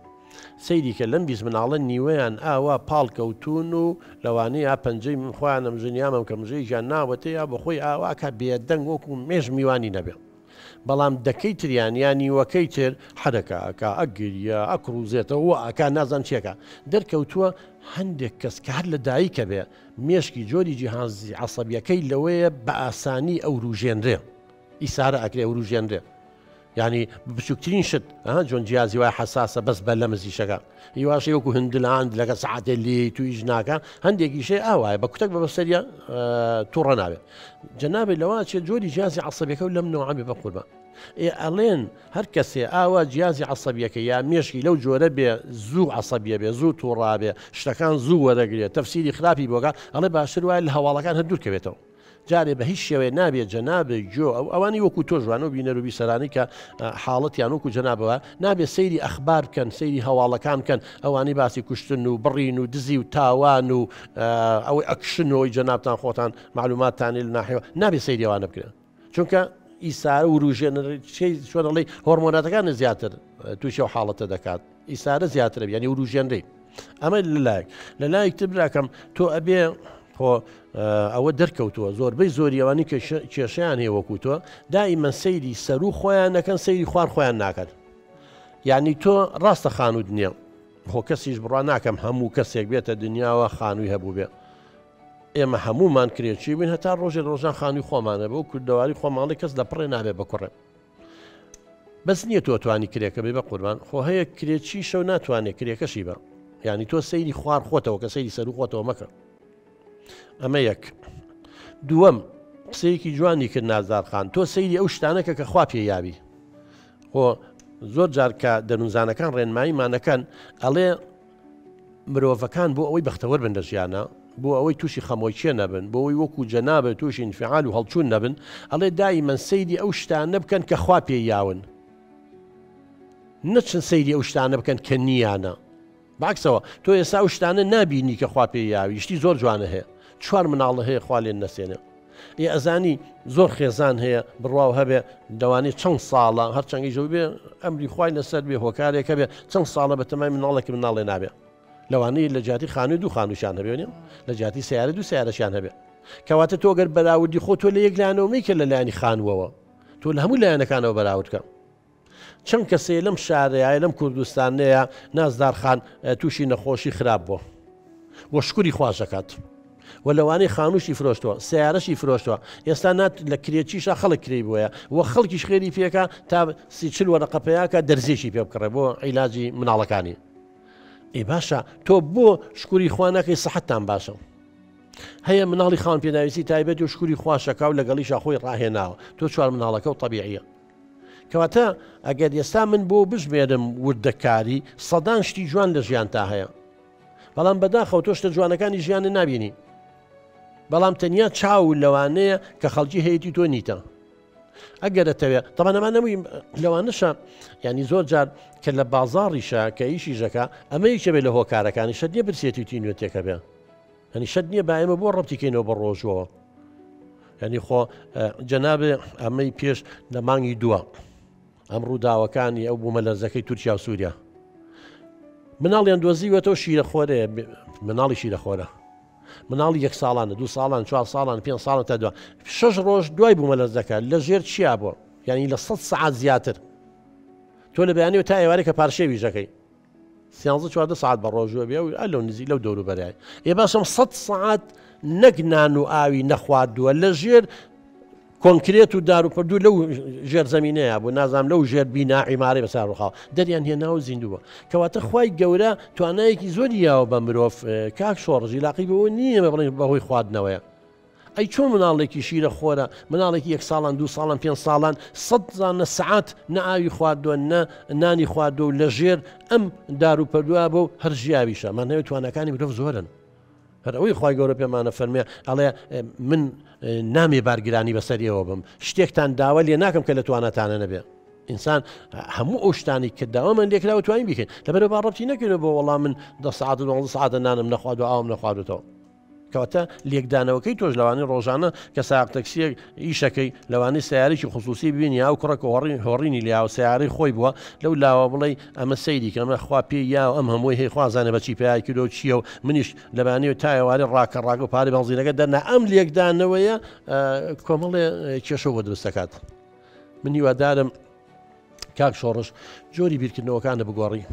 سەیریکە لەم 20 مناڵە نیوەیان ئاوا پاڵکەوتون و لەوانەیە پەنجەی من خۆیانە مژنیامم کە مژەی ژیان ناوەتە یا بەخۆی ئاواکە بێدەنگ وەکو مێژ میوانی نەبێ بەڵام دەکەی تریان یا نیوەکەی تر حرەکەکە ئەگریە ئەکروزێتەوە ئاکا نازان چێکە دەرکەوتووە هەندێک کەس کە هەر لە دایکە بێ مێشکی جۆری جیهازی عەسەبیەکەی لەوەیە بە ئاسانی ئەو ڕوژێنرێ ئیسارە ئەکرێ ئەو ڕوژێنرێ ینی بچووکترین شت جۆن جیازی وای حساسە بەس بە لە مزیشەکە هیواشی وەکو هەندلاند لەگە سعاتێ لی تویش ناکە هەندێکیشێ ئاوایە بە کوتەک بە بەسەریە تووڕە ناوێت جەنابێت لەوە چێت جۆری جیازی عەسەبیەکە و لەم نەوعەبێ بە قوربان ئەڵێن هەر کەسێ ئاوا جیازی عەسەبیەکە یا مێشکی لەو جۆرە بێ زوو عەسەبیە بێ زوو تووڕابێ شتەکان زوو وەرەگرێت تەفسیری خراپی بۆگە ئەڵێ باشتر وایە لە هەواڵەکان هەر دوورکەوێتەوە جارێ بە هیچ شێوەیە نابێت جەنابێ جۆ ئەوانی وەکو تۆ ژوانە و بینەر و بیسەرانی کە حاڵەتیان وەکو جەنابەوە نابێت سەیری ئەخبار بکەن سەیری هەواڵەکان بکەن ئەوانی باسی کوشتن و بڕین و دزی و تاوان و ئەوەی ئەکشنەوەی جەنابتان خۆتان معلوماتتانی لە ناحیەوە نابێت سەیری ئەوانە بکرێن چونکە ئیسارە و ڕوژێنەر چۆنەڵی هۆرمۆناتەکانە زیاتر تووشی و حاڵەتە دەکات ئیسارە زیاترە ینی وروژێنرەی ئەمە لەلایەک تر براکەم تۆ ئەبێ ئەوە دەرکەوتووە زۆربەی زۆریەوانی کێشیان هەیە وەکو تۆ دائیمەن سەیری سەر و خۆیان نەکەن سەیری خوار خۆیان ناکەن یعنی تۆ ڕاستە خانوو دنیا خۆ کەسیش بڕوا ناکەم هەموو کەسێک بێتە دنیاوە خانووی هەبوو بێ ئێمە هەمومان کرێکی بین هەتا ڕۆژێ ڕۆژان خانووی خۆمانە بە و کردەواری خۆماڵی کەس لە پڕێ نابێت بکوڕێ بەس نییە تۆ توانی کرێکە بێ بە قوربان خۆ هەیە کرێکی شەو ناتوانێت کرێکەشی بە یعنی تۆ سەیری خوار خۆتەوە کە سەیری سەر و خۆتەوە مەکە ئەمە یەک دووەم قسەیەکی جوانی کرد نازدارخان تۆ سەیری ئەو شتانەکە کە خوا پێ یابی خۆ زۆر جار کە دەنوزانەکان ڕێنماییمانەکەن ئەڵێ مرۆڤەکان بۆ ئەوەی بەختەوەر بن لە ژیانە بۆ ئەوەی تووشی خەمۆکیە نەبن بۆ ئەوی وەکو جەنابە تووشی انفعال و هەڵچوون نەبن ئەڵێ دایمەن سەیری ئەو شتانە بکەن کە خوا پێ یاون نەچن سەیری ئەو شتانە بکەن کە نییانە باکسەوە تۆ ئێستا ئەو شتانە نابینی کە خوا پێ یاوی شتی زۆر جوانە هەیە چوار مناڵە هەیە خوا لێن نەسێنێ ئەزانی زۆر خێزان هەیە بڕواو هەبێ دەوانێت چەند ساڵە هەرچەنگی ژەوی بێ ئەمری خوای لەسەر بێ هۆکارێکە بێ چەند ساڵە بە تەمای مناڵێکی مناڵێ نابێ لەوانەیە لە جاتی خانووی دوو خانووشان هەبێنێ لە جاتی سیارە دوو سیارەشیان هەبێ کەواتە تۆ گەر بەراوردی خۆ تۆ لە یەک لایەنەوە کە لە لایەنی خانووەوە تۆ لە هەموو لایەنەکانەوە بەراوردکە چەند کەسێ لەم شارەیە لەم کوردستانەیە نازدارخان تووشی نەخۆشی خراپ بووە بۆ شکوری خواشەکات و لەوانەی خانووشی فرۆشتەوە سیارەشی فرۆشتەوە ئێستا نات لە کرێکیشا خەڵک کری بووە و خەڵکیش خێری پێکە تا 30 وەرەقەپەیەکە دەرزێکی پێ بکڕێ بۆ عیلاجی مناڵەکانی ئێ باشە تۆ بۆ شکوری خوانەکەی سەحەتتان باشە هەیە مناڵی خاون پێداویستی تایبەت و شکوری خواشەکە و لەگەڵیشا خۆی ڕاهێناوە تۆ چوار مناڵەکە و طبیعیە کەواتە ئەگەر ئێستا من بۆ بژمێرم وردەکاری سەدان شتی جوان لە ژیان تا هەیە بەڵام بەداخەوە تۆ شتە جوانەکانی ژیانە نبینی بەڵام تەنیا چاو لەوانەیە کە خەڵکی هەیەی تۆ نیتە ئەگەر دەتەوێت تەمانەمان نەمووی لەوانەشە ینی زۆر جار کە لە بازاڕیشە کە ئیشی ژەکە ئەمە یەکێ بێت لە هۆکارەکانی شەد نیە برسێتی تی نوێتێکە بێ هەنی شەد نییە با ئێمە بۆ ڕەبتیکەینەوە بە ڕۆژەوە ینی خۆ جەنابێ ئەمەی پێش لە مانگی دووە ئەم ڕووداوەکانی ئەو بوومە لەرزەکەی تورکیا و سووریا مناڵیان دۆزیوەتەوە شیرە خۆرەیە مناڵی شیرە خۆرە مناڵی 1 ساڵانە 2 ساڵان 4 ساڵان 5 ساڵان تا دو 6 ڕۆژ دوای بوومە لەرزەکە لە ژێر چیا بووە ینی لە 100 سعات زیاتر تۆ لە بەیانەوە تا ئێوارێکە پارشێوی ژەکەی 13 سعات بە ڕۆژوە بێ و لەو نزی لەو دەور و بەرای ێ باشم 100 سعات نەک نان و ئاوی نەخواردووە لە ژێر کۆنکرێت و دار و پردوو لەو ژێر زەمینەیە بوو نازام لەو ژێر بینا عیمارەی بەسەر ڕووخاو دەریان هێناوە زیندووە کەواتە خوای گەورە توانایەکی زۆری یاوە بە مرۆڤ کاک شۆڕژی لاقی بەوە نییە بڵێن بەهۆی خواردنەوەیە ئەی چۆن مناڵێکی شیرە خۆرە مناڵێکی 1 ساڵان 2 ساڵان 5 ساڵان 100 سعات نە ئاوی خواردووە نە نانی خواردووە و لە ژێر ئەم دار و پردووە بۆ هەر ژیاویشە مانەوێت توانەکانی مرۆڤ زۆرن هەر ئەوەی خوای گەورە پێمانە فەرمێ ئەڵێ من نامێ بارگرانی بەسەریەوە بم شتێکتان داوە لێ ناکەم کە لە توانەتانە نەبێ ئینسان هەموو ئەو شتانی کرداوە من لێکراوە توانین بیکەین لەبەرەوە باڕەتی نەکردەوە بۆ وەڵام من 10 سعات و 12 سعاتە نانم نەخوارد و ئاوم نەخواردوێتەوە کەواتە لێکدانەوەکەی تۆش لەوانەی ڕۆژانە کە ساق تەکسیەک ئیشەکەی لەوانەی سیارێکی خصوصی ببینی یا و کوڕەکە هۆڕینی لیا و سیارەی خۆی بووە لەو لاوە بڵێ ئەمە سەیری کە ئەمە خوا پێی یا ئەم هەمووی هەیە خوازانە بەچی پێای کردو چییە و منیش لەبانەوە تایەوارێ ڕاکە ڕاگە و پارەی بەنزینەکە دەرنا ئەم لێکدانەوەیە کۆمەڵێ کێشە بۆ دروست دەکات من هیوادارم کاک شۆڕش جۆری بیرکردنەوەکانە بگۆڕی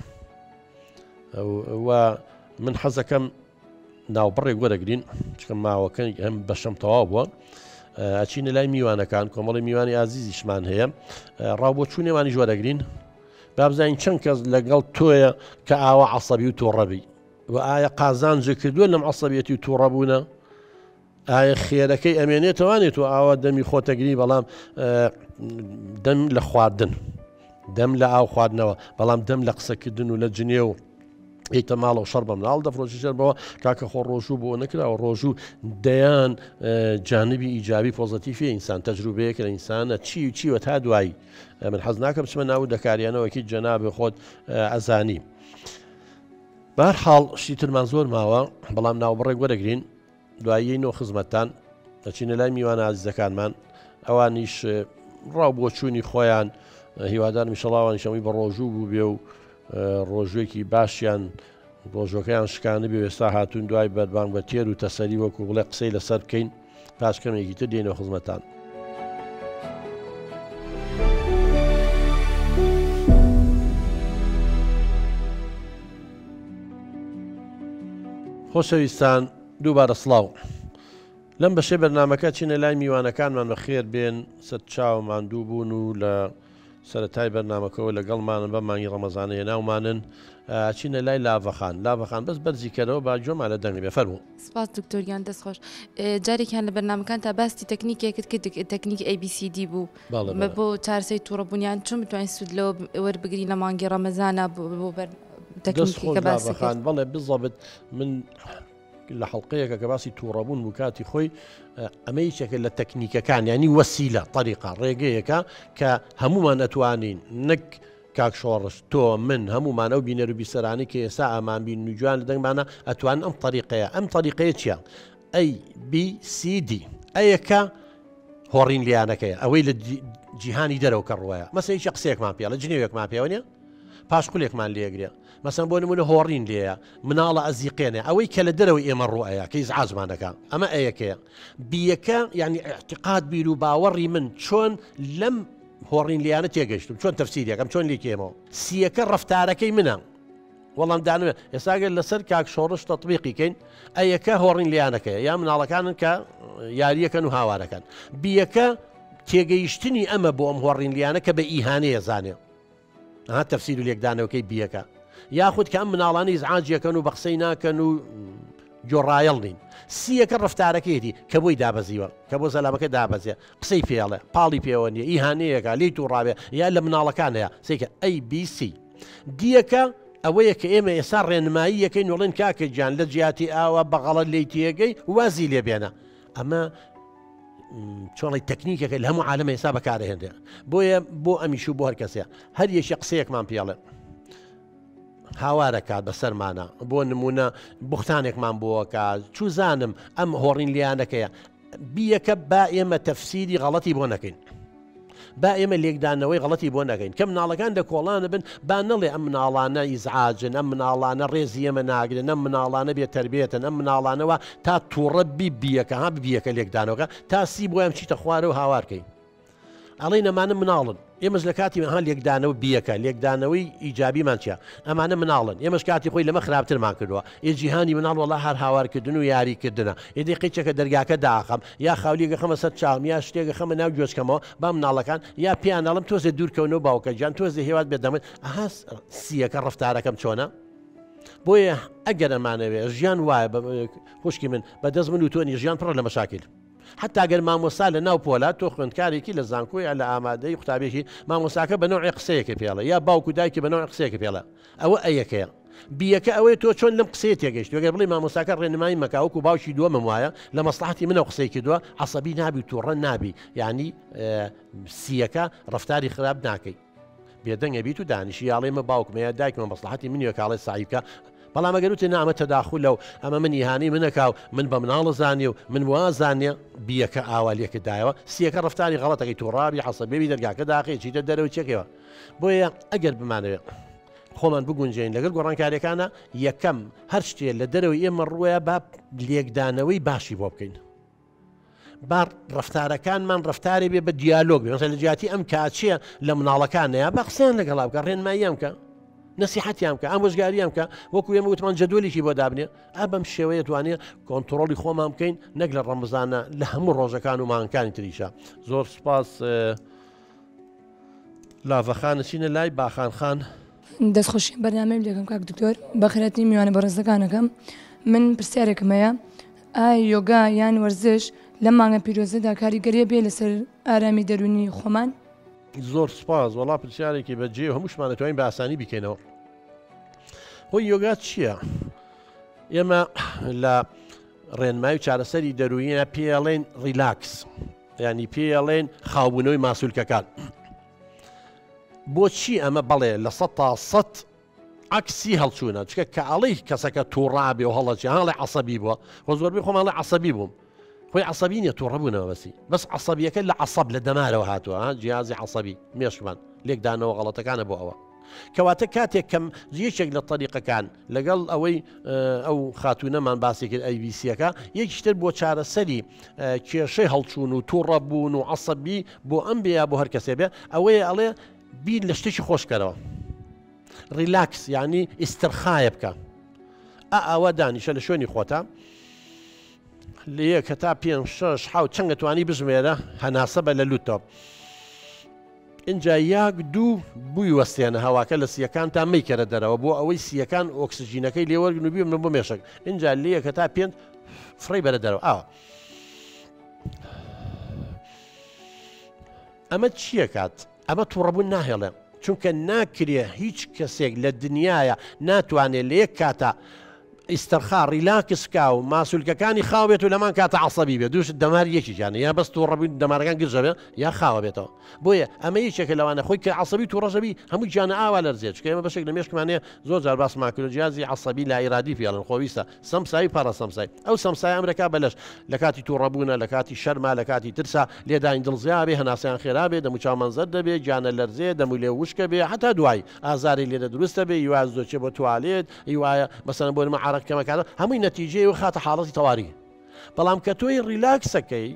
و من حەزەکەم ناوبڕێک وەرەگرین چکە ماوەکەی هەم بەشەم تەواو بووە ئەچینە لای میوانەکان کۆمەڵی میوانی ئازیزیشمان هەیە ڕاوبۆچوونێوانی وەرەگرین بابزانین چەند کەس لەگەڵ تۆیە کە ئاوا عەسەبی و تووڕەبی و ئایا قازانجە کردووە لەم عەسەبیەتی و تووڕەبوونە ئایا خێرەکەی ئەمێنێتەوانێت و ئاوا دەمی خۆتەگری بەڵام دەم لە خواردن دەم لە ئاو خواردنەوە بەڵام دەم لە قسەکردن و لە جنێ و ئیتە ماڵە و شەڕ بە مناڵ دەفرۆشی شەربەوە کاکە خۆ ڕۆژوو بۆ نەکراوە ڕۆژوو دەیان جانبی ئیجابی پۆزتیفی ئینسان تەجروبەیەک لە ئینسانە چیوە تا دوایی من حەز ناکەم بچمە ناو دەکاریانەوەکی جەنابێ خۆت ئەزانی بەهەرحاڵ شتی ترمان زۆر ماوە بەڵام ناوبڕێک وەرەگرین دوایی نۆ خزمەتتان دەچینە لای میوانە عزیزەکانمان ئەوانیش ڕاو بۆ چوونی خۆیان هیوادارم ئینشەڵڵا شەوی بە ڕۆژوو بوو بێ و ڕۆژوێکی باشیان ڕۆژەکەیان شکانە بێ ئێستا هاتوون دوای بەربان بە تێر و تەسەری وەکو بڵێ قسەی لەسەر بکەین پاشکەمێکی تر دێنەوە خزمەتان. خۆشەویستان دووبارە سڵاو لەم بەشێ بەرنامەکە چینە لای میوانەکانمان بە خێر بێن سەر چاومان دوو بوون و لە سەرەتای بەرنامەکەەوە لەگەڵمانن بە مانگی ڕەمەزانەیە ناومانن چینە لای لاڤەخان بەس بەرزیکەرەوە با جۆمان لە دەنگی بێ فەرموو. سپاس دکتۆریان دەستخۆش جارێکیان لە بەرنامەکان تا باستی تەکنیکێکت کرد تەکنیک ABCD بوو بۆ چارسەی تووڕەبوونیان چۆن بتوانین سوود لەوە وەربگری لە مانگی ڕەمەزانە بۆ تەکنیکەکە باسەکان بەڵێ بزەبت من لە حەڵقەیەکە کە باسی تووڕەبوون بوو کاتی خۆی ئەمە هیچێکە لە تەکنیکەکان ینی وەسیلە طریقا ڕێگەیەکە کە هەمومان ئەتوانین نەک کاک شۆڕش تۆ من هەمومان ئەو بینەر و بیسەرانی کە ئێستا ئامان بین و جوان لە دەنگمانە ئەتوان ئەم طریقەیە چییە ABCD ئەیەکە هۆڕین لیانەکەیە ئەوەی لە جیهانی دەرەوە کە ڕوایە مەسەیکی قسەیەکمان پێ لە جنێوێکمان پێوە نیە پاشقولێکمان لێگرێ مەسەن بۆ نمونە هۆڕین لێیە مناڵە ئەزیقێنێ ئەوەی کە لە دەرەوەی ئێمە ڕوایە کە ئیزعاجمانەکە ئەمە ئەیەکەیە بیەکە یعنی اعتقاد بیر و باوەڕی من چۆن لەم هۆڕین لیانە تێگەشتم چۆن تەفسیریەکەم چۆن لیکێمەوە سیەکە ڕەفتارەکەی منە وەڵام دانوێت ئێستاگەر لەسەر کاک شۆڕش تەطبیقیکەین ئەیەکە هۆڕین لیانەکەیە یا مناڵەکانن کە یاریەکەن و هاوارەکەن بیەکە تێگەیشتنی ئەمە بۆ ئەم هۆڕین لیانە کە بە ئیهانەیە زانێ ئەها تەفسیر و لێکدانەوەکەی بیەکە یاخود کە ئەم مناڵانی ئیزعاجیەکەن و بە قسەی ناکەن و جۆڕایەڵ نین سیەکە ڕەفتارەکەیەتی کە بۆی دابەزیوە کە بۆ زەلامەکە دابەزێ قسەی پێڵێ پاڵی پێوە نیە ئیهانەیەکە لی تووڕاوێ یا لە مناڵەکانەیە سێکە ABC دیەکە ئەوەیە کە ئێمە ئێستا ڕێنمایی یەکەی نوڵێن کاکە گیان لە جیاتی ئاوە بەغەڵەت لی تێگەی وازی لێبێنە ئەمە چۆڵی تەکنیکەکە لە هەموو عالەمە ئێستا بەکارهێنرێ بۆیە بۆ ئەمیش و بۆ هەر کەسێ هەر یەشی قسەیەکمان پێڵێ هاوارەکات بەسەرمانە بۆ نمونە بوختانێکمان بۆەکە چوزانم ئەم هۆڕین لیانەکەیە بیەکە با ئێمە تەفسیری غەڵەتی بۆ نەکەین با ئێمە لێکدانەوەی غەڵەتی بۆ نەکەین کە مناڵەکان لە کۆڵانە بن با نەڵێ ئەم مناڵانە ئیزعاجن ئەم مناڵانە ڕێزی ئێمە ناگرن ئەم مناڵانە بێتەربێتن ئەم مناڵانەوە تا تووڕە بیەکە ها بیەکە لێکدانەوەکە تا سی بۆ ئەم چیتە خوارە و هاوارکەین ئەڵێ نەمانە مناڵن ئێمەش لە کاتی منها لێکدانەوە بیەکە لێکدانەوەی ئیجابیمان چیە ئەمانە مناڵن ئێمەش کاتی خۆی لەمە خراپترمان کردووە جیهانی مناڵ وڵا هەر هاوارکردن و یاریکردنە ئێدی قیچەکە دەرگاکە داخەم یا خاولیگە خەمە سەر چاوم یا شتێکە خەمە ناو گوێچکەمەوە با مناڵەکان یا پیاناڵم تۆزێ دوورکەونەوە باوکە گیان تۆزێ هێوات بێدەمن ئەها سیەکە ڕەفتارەکەم چۆنە بۆیە ئەگەر ئەمانەوێ ژیان وایە خوشکی من بەدەست من و تۆنی ژیان پڕ لە مەشاکل حتا گەر مامۆسا لە ناو پۆلات تۆ خوێندکارێکی لە زانکۆی لە ئامادەی قوتابێکی مامۆساکە بە نوعی قسەیەکە پێڵە یا باوکو دایکی بە نوعی قسەیەکە پێڵە ئەوە ئەیەکەیە بیەکە ئەوەی تۆ چۆن لەم قسەیە تێگەشت وەگەر بڵێ مامۆساکە ڕێنمایی مەکاوەکو باوکی دووەمە وایە لە مەسلحەتی منە قسەی کردووە عەسەبی نابی تووڕە نابی یعنی سیەکە ڕەفتاری خراپ ناکەی بێدەنگە بیت و دانیشی یاڵێمە باوکمەیە دایکمە مەسلحەتی منیە کاڵێ سعیبکە بەڵام ئەگەروتە نامە تەداخل لەو ئەمە من ئیهانی منەکاو من بە مناڵە زانێ و من وازانێ بیەکە ئاوالێکە دایەوە سیەکە ڕەفتاری غەڵەتەکەی تووڕابی عەسەبێوی دەرگاکە داخی چیتە دەرەوە چێکەوە بۆیە ئەگەر بمانەوێت خۆمان بگونجێن لەگەڵ گۆڕانکاریەکانە یەکەم هەر شتێ لە دەرەوەی ئێمە ڕوویە با لێکدانەوەی باشی بۆ بکەین با ڕەفتارەکانمان ڕەفتاری بێ بە دیالۆگ بێ مەسەڵەن لە جیاتی ئەم کاچیە لە مناڵەکانەیە با قسەیان لەگەڵا بکە ڕێنماییان بکە نسیحەتیان کە ئامۆژگاریان کە وەکو ئێمە وتمان جەدوەلێکی بۆ دابنێ بەم شێوەیە توانێت کۆنتترۆلی خۆمان بکەین نەک لە ڕەمەزانە لە هەموو ڕۆژەکان و مانگەکانی تریشە زۆر سپاس لاڤەخانە چینە لای باخانخان دەستخۆشی بەرنامەی لەگەم کاک دکتۆر بەخێراتی میوانە بەڕێزەکانەکەم من پرسیارێکم هەیە ئایا یۆگا یان وەرزش لە مانگە پیرۆزەدا کاریگەریە بێ لەسەر ئارامی دەرونی خۆمان زۆر سپاس وەڵا پرسیارێکی بەجێ هەمووشمان دەتوانین بە ئاسانی بکەینەوە خۆی یۆگا چییە؟ ئێمە لە ڕێنمایی و چارەسەری دەروینە پێڵێن ریلاکس، ینی پێڵێن خاوبوونەوەی ماسوولکەکان. بۆچی ئەمە بەڵێ لە 100 عکسی هەڵچوونە چکە کە ئەڵی کەسەکە تووڕابێ و هەڵەچی هەڵی عەسەبی بووە خۆ زۆربەی خۆماڵی عەسەبی بووم، خۆی عەسەبی نیە تووڕەبوونەوە بەسی بەس عەسەبیەکە لە عەسەب لە دەمارەوە هاتووە جیازی عەسەبی مێشکمان لێکدانەوە غەڵەتەکانە بۆ ئەوە کەواتە کاتێک کەم یەکێک لە طریقەکان لەگەڵ ئەوەی ئەو خاتونەمان باسی کرد ئەیبیسیەکە یەکیشتر بۆ چارەسەری کێشەی هەڵچوون و تووڕەبوون و عەسەبی بۆ ئەم بێ بۆ هەر کەسێ بێ ئەوەیە ئەڵێ بیر لە شتێکی خۆشکەرەوە ریلاکس یعنی ئیسترخایە بکە ئەوە دانیشە لە شوێنی خۆتە لە یەک تا 5-6 چەند دەتوانی بژمێرە هەناسە بە لە لوتۆپ اینجا یاک دوو بووی وەستێنە هەواکە لە سیەکان تا مەیکەرە دەرەوە بۆ ئەوەی سیەکان ئۆکسسیژینەکەی لێوەرگن و بیمە بۆ مێشک اینجا لە یەکە تا 5 فڕی بەرە دەرەوە ئاوە ئەمە چییە کات؟ ئەمە تووڕەبوون ناهێڵێ چونکە ناکرێ هیچ کەسێک لە دنیاە ناتوانێت لە یەک کاتە ئیستەرخا ریلاکسکا و ماسوولکەکانی خاو بێت و لەمان کاتە عەسەبی بێت دووش دەمار یەکیجانە یا بەس تووڕەبوون دەمارەکان گرژە بێت یا خاوە بێتەوە بۆیە ئەمە یەکێکە لەوانە خۆی کە عەسەبی تووڕەژەبی هەمووی گیانە ئاوا لەرزێت چکە ئێمە بەشێک لە مێشکمانەیە زۆر جار باسمان کرد جیازی عەسەبی لا ئیرادی پێڵن خۆویستە سەمسایی پەڕە سەمسای ئەو سەمسای ئەمریکا بەلەش لە کاتی تووڕەبوونە لە کاتی شەرما لە کاتی ترسا لێداین دڵزیا بێ هەناسیان خێرا بێ دەمو چاومەنزەر دەبێ گیانە لەرزێ دەمو لێ وشکە بێ حتا دوای ئازاری لێرە دروستە بێ یواز زۆرچێ بۆ توالێت هیوایە مەسەن بۆ نمە عەرەقکەمەکانە هەمووی نەتیجەی و خاتە حاڵەتی تەواوی بەڵام کە تۆی ریلاکسەکەی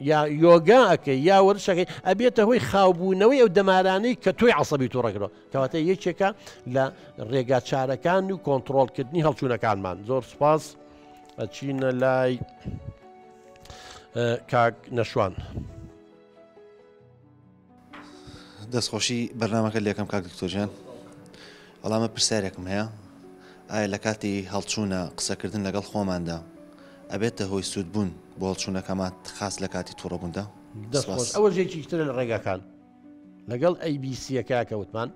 یا یۆگاکەی یا وەرشەکەی ئەبێتە هۆی خاوبوونەوەی ئەو دەمارانەی کە تۆی عەسەبی تووڕەکەەوە کەواتە یەکێکە لە ڕێگا چارەکان و کۆنتترۆلکردنی هەڵچوونەکانمان زۆر سپاس ئەچینە لای کاک نەشوان دەستخۆشی بەرنامەکە لێکم کاک دکتۆرجان وەڵامە پرسیارێکم هەیە ئایا لە کاتی هەڵچوونە قسەکردن لەگەڵ خۆماندا ئەبێتە هۆی سوودبوون بۆ هەڵچوونەکەمان خاص لە کاتی تووڕەبووندا ئەوە ژێکی ترە لە ڕێگاکان لەگەڵ ئەیبیسیەکە کەوتمان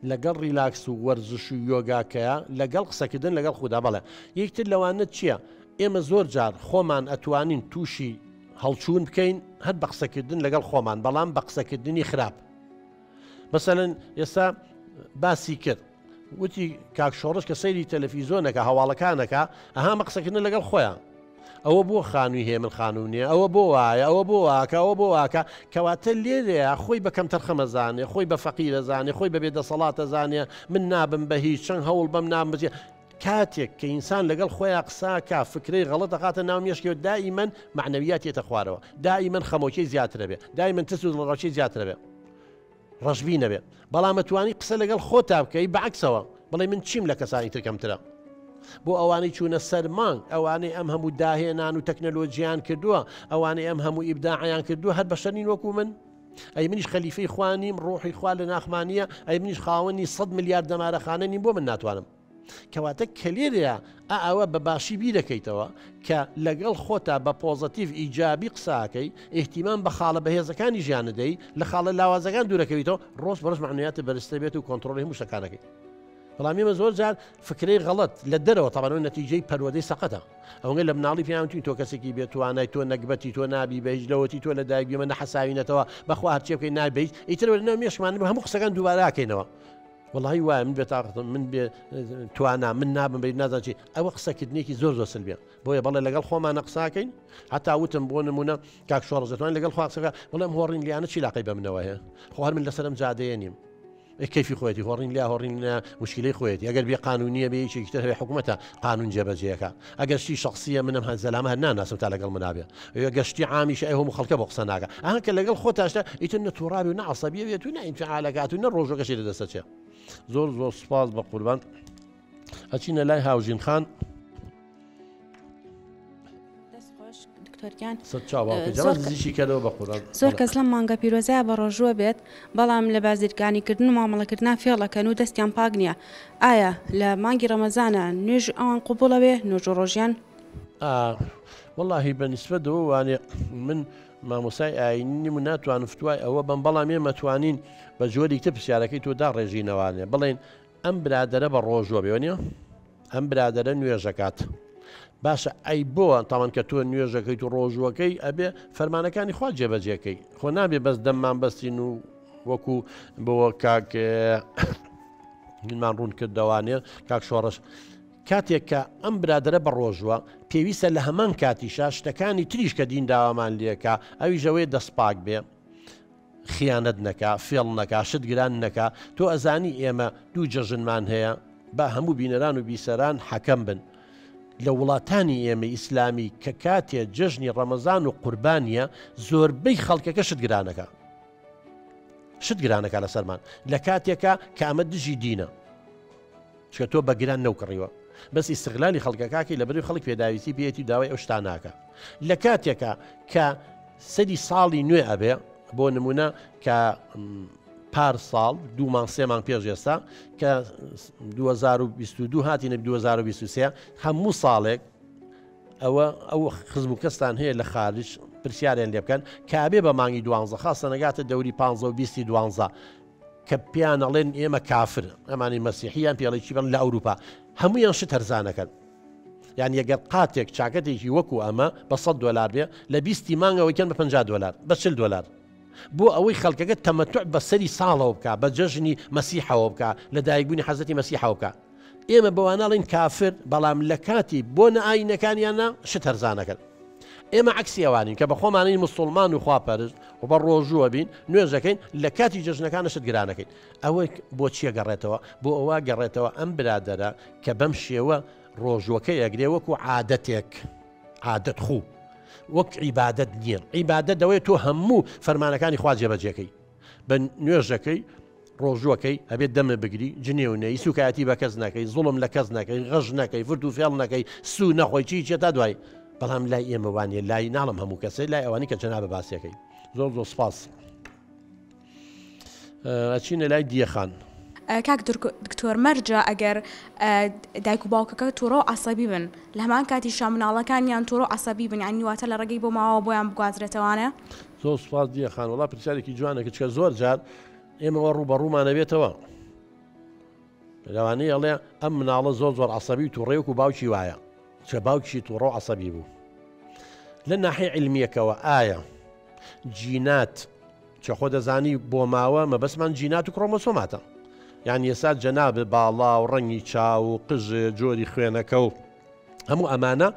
لەگەڵ ریلاکس و وەرزش و یۆگاکەیە لەگەڵ قسەکردن لەگەڵ خوددا بەڵێ یەکتر لەوانە چییە ئێمە زۆر جار خۆمان ئەتوانین تووشی هەڵچوون بکەین هەر بە قسەکردن لەگەڵ خۆمان بەڵام بە قسەکردنی خراپ مەسەلەن ئێستا باسی کرد وتی کاک شۆڕش کە سەیری تەلەڤیزۆنەکە هەواڵەکانەکە ئەها قسەکردن لەگەڵ خۆیان ئەوە بۆ خانووی هێمن خانوونیە ئەوە بۆ وایە ئەوە بۆ واکە ئەوە بۆ واکە کەواتە لێرەیە خۆی بە کەم تەرخەمەزانێ خۆی بە فەقیرە زانێ خۆی بە بێدەسەڵاتە زانێ من نابم بە هیچ چەند هەوڵ بەم نام بجێ کاتێک کە ئینسان لەگەڵ خۆیان قساکە فکرەی غەڵەت دەقاتە ناو مێشکەوە دائیمەن معنەویات یێتە خوارەوە دائیمەن خەمۆکی زیاترە بێ دائیمەن ترس و دڵڕەشی زیاترە بێ ڕەشبی نەبێ بەڵام ئەتوانی قسە لەگەڵ خۆتا بکەی بەعکسەوە بڵێ من چیم لە کەسانی ترکەمترە بۆ ئەوانەی چوونە سەرمانگ ئەوانەی ئەم هەموو داهێنان و تەکنەلۆجییان کردووە ئەوانەی ئەم هەموو ئیبداعیان کردووە هەر بەشەرین وەکو من ئەی منیش خەلیفەی خوانیم ڕۆحی خوا لە ناخمانیە ئەی منیش خاوەنی 100 میلیارد دەمارەخانە نیم بۆ من ناتوانم کەواتە کەلێرەیە ئەوە بە باشی بیر دەکەیتەوە کە لەگەڵ خۆتا بە پۆزتیڤ ئیجابی قساکەی احتیمان بە خاڵە بەهێزەکانی ژیانەدەی لە خاڵە لاوازەکان دوورەکەویتەوە ڕۆژ بەڕۆژ معنویاتە بەرزتر بێت و کۆنتترۆلی هەموو شتەکانەکەی بەڵام ئێمە زۆر جار فکرەی غەڵەت لە دەرەوە تەبەنەوەی نەتیجەی پەروەدەی سەقەتە ئەوەی لە مناڵی پیاوتوین تۆ کەسێکی بێت توانای تۆ نەکبەتی تۆ نابی بە هیچ لەوەتی تۆ لە دایکبیمە نەحەساوینەتەوە بەخوا هەرچێ بکەی نابیت ئیتر لەناو مێشمان هەموو قسەکان دووبارەکەینەوە وڵی وایە من بێت من بێ توانا من نابم بە نازانچی ئەوە قسەکردنێکی زۆر زۆر سلبیە بۆیە بەڵێ لەگەڵ خۆمانە قساکەین هەتا وتم بۆ نمونە کاک شۆڕزەتوان لەگەڵ خواقسەکە بەڵێم هۆڕین لیانە چی لاقی بە منەوە هەیە خۆ هەر من لەسەرم جادەیە نیم کەفی خۆەتی هۆڕین لیا هۆڕین لە مشکلەی خۆێتی ئەگەر بێ قانونیە بێ یەکێکتر هەیە حکوومەتە قانون جێبەجێەکە ئەگەر شتی شخصیە منم هەن زەلامە هەر ناناسم تا لەگەڵ منابێ گەشتی عامیش ئەی هەموو خەڵکە بۆ قسە ناکە ئەهان کە لەگەڵ خۆ تاشتا ئیتر نەتوڕابی و نەعەسەبیە بێت و نەئینفعالەکات و نە ڕۆژەکەشی لەدەستە زۆر زۆر سپاس بە قوربان ئەچینە لای هاوژین خان زۆر کەس لەم مانگە پیرۆزای بە ڕۆژوە بێت بەڵام لە بازرگانیکردن و مامەڵەکردنا فێڵەکەن و دەستیان پاک نییە ئایا لە مانگی ڕەمەزانە نوێژ ئەوان قوبوڵەوێ نوێژ ڕۆژیان واللهی بەنسبە دەوانێ من مامۆسای ئاینی و ناتوانم فتوای ئەوە بم بەڵام ئێمە توانین بە جۆری تر پرسیارەکەی تۆدا ڕێژینەوانێ بڵێن ئەم برادەرە بە ڕۆژوە بێنە ئەم برادەرە نوێژەکات باشە ئەی بۆ تاوان کە تۆ نوێژەکەیت و ڕۆژوەکەی ئەبێ فەرمانەکانی خوا جێبەجێکەی خۆ نابێ بەس دەممان بەستین و وەکو بۆ کاک منمان ڕوون کردەوانێ کاک شۆڕش کاتێک کە ئەم برادرە بە ڕۆژوە پێویستە لە هەمان کاتیشا شتەکانی تریش کە دین داوامان لێکە ئەوی ژەوەی دەستپاک بێ خیانەت نەکا فێڵ نەکا شت گران نەکا تۆ ئەزانی ئێمە دوو جەژنمان هەیە بە هەموو بینەران و بیسەران حەکەم بن لە وڵاتانی ئێمە ئیسلامی کە کاتێ جژنی ڕەمەزان و قوربانیە زۆربەی خەڵکەکە شت گرانەکە شت گرانەکە لەسەرمان لە کاتێکە کە ئەمە دژی دینە چکە تۆ بە گران نەوکڕیوە بەس ئیستغلالی خەڵکەکاکی لە بەروی خەڵک پێداویستی بێتی داوای ئەو شتاناکە لە کاتێکە کە سەدی ساڵی نوێ ئەبێ بۆ نمونە کە پار ساڵ دوومان سێمان پێش ئێستا کە 2022 هاتینە 2023 هەموو ساڵێک ئەو خزم و کەستان هەیە لە خارج پرسیاریان لێ بکەن کابێ بە مانگی 12 خاستە نەگاتە دەوری 15 و 12 کە پیان ئەڵێن ئێمە کافر ئەمانی مەسیحیان پێڵێکی بن لە ئەوروپا هەمویان شت هەرزانەکەن یعنی ئەگەر قاتێک چاکەتێکی وەکو ئەمە بە $100 بێ لە 20 مانگەوەیکەن بە $50 بە $40 بۆ ئەوەی خەڵکەکە تەمەتوع بە سەری ساڵەوە بکە بە جەژنی مەسیحەوە بکە لە دایکبوونی حەزەتی مەسیحەوە بکە ئێمە بەواناڵین کافر بەڵام لە کاتی بۆ نەئاینەکانیانە شت هەرزانەکەن ئێمە عکسی ئەوانین کە بە خۆمانین مسلمان و خواپەرست و بە ڕۆژووە بین نوێژەکەین لە کاتی جەژنەکانە شت گرانەکەین ئەوەی بۆ چیە گەڕێتەوە بۆ ئەوە گەڕێتەوە ئەم برادەرە کە بەم شێوە ڕۆژوەکەی ئەگرێ وەکو عادەتێک عادەت خوو وەک عیبادەت نییە عیبادەت دەوەیە تۆ هەموو فەرمانەکانی خوا جێبەجێکەی بە نوێژەکەی ڕۆژوەکەی ئەبێت دەمە بگری جنێونەی سوکایەتی بە کەس نەکەی زوڵم لە کەس نەکەی غەژ نەکەی فرد و فێڵ نەکەی سو نەخۆی چی تا دوای بەڵام لای ئێمە وانە لای ناڵم هەموو کەسەی لای ئەوانی کە جەنابە باسیەکەی زۆر سپاس ئەچینە لای دیەخان کاک دکتۆر مەرجە ئەگەر دایک و باوکەکە تووڕۆ عەسەبی بن لە هەمان کاتی شامناڵەکانیان تووڕۆ عەسەبی بن یانی واتە لە ڕێگەی بۆ ماوە بۆیان بگوازرێتەوانە زۆر سپاس دیەخان وڵا پرسیارێکی جوانێکە چکە زۆر جار ئێمەوە ڕوو بە ڕوومانە بێتەوە لەوانەیە ئەڵێ ئەم مناڵە زۆر عەسەبی تووڕێوەک و باوکی وایە چە باوکی تووڕۆ عەسەبی بوو لە ناحیە علمیەکەوە ئایا جینات چە خۆ دەزانی بۆ ماوە مەبەسمان جینات و کڕۆمۆسۆماتە یعنی ئێستا جەناب باڵا و ڕەنگی چاو و قژ جۆری خوێنەکە و هەموو ئەمانە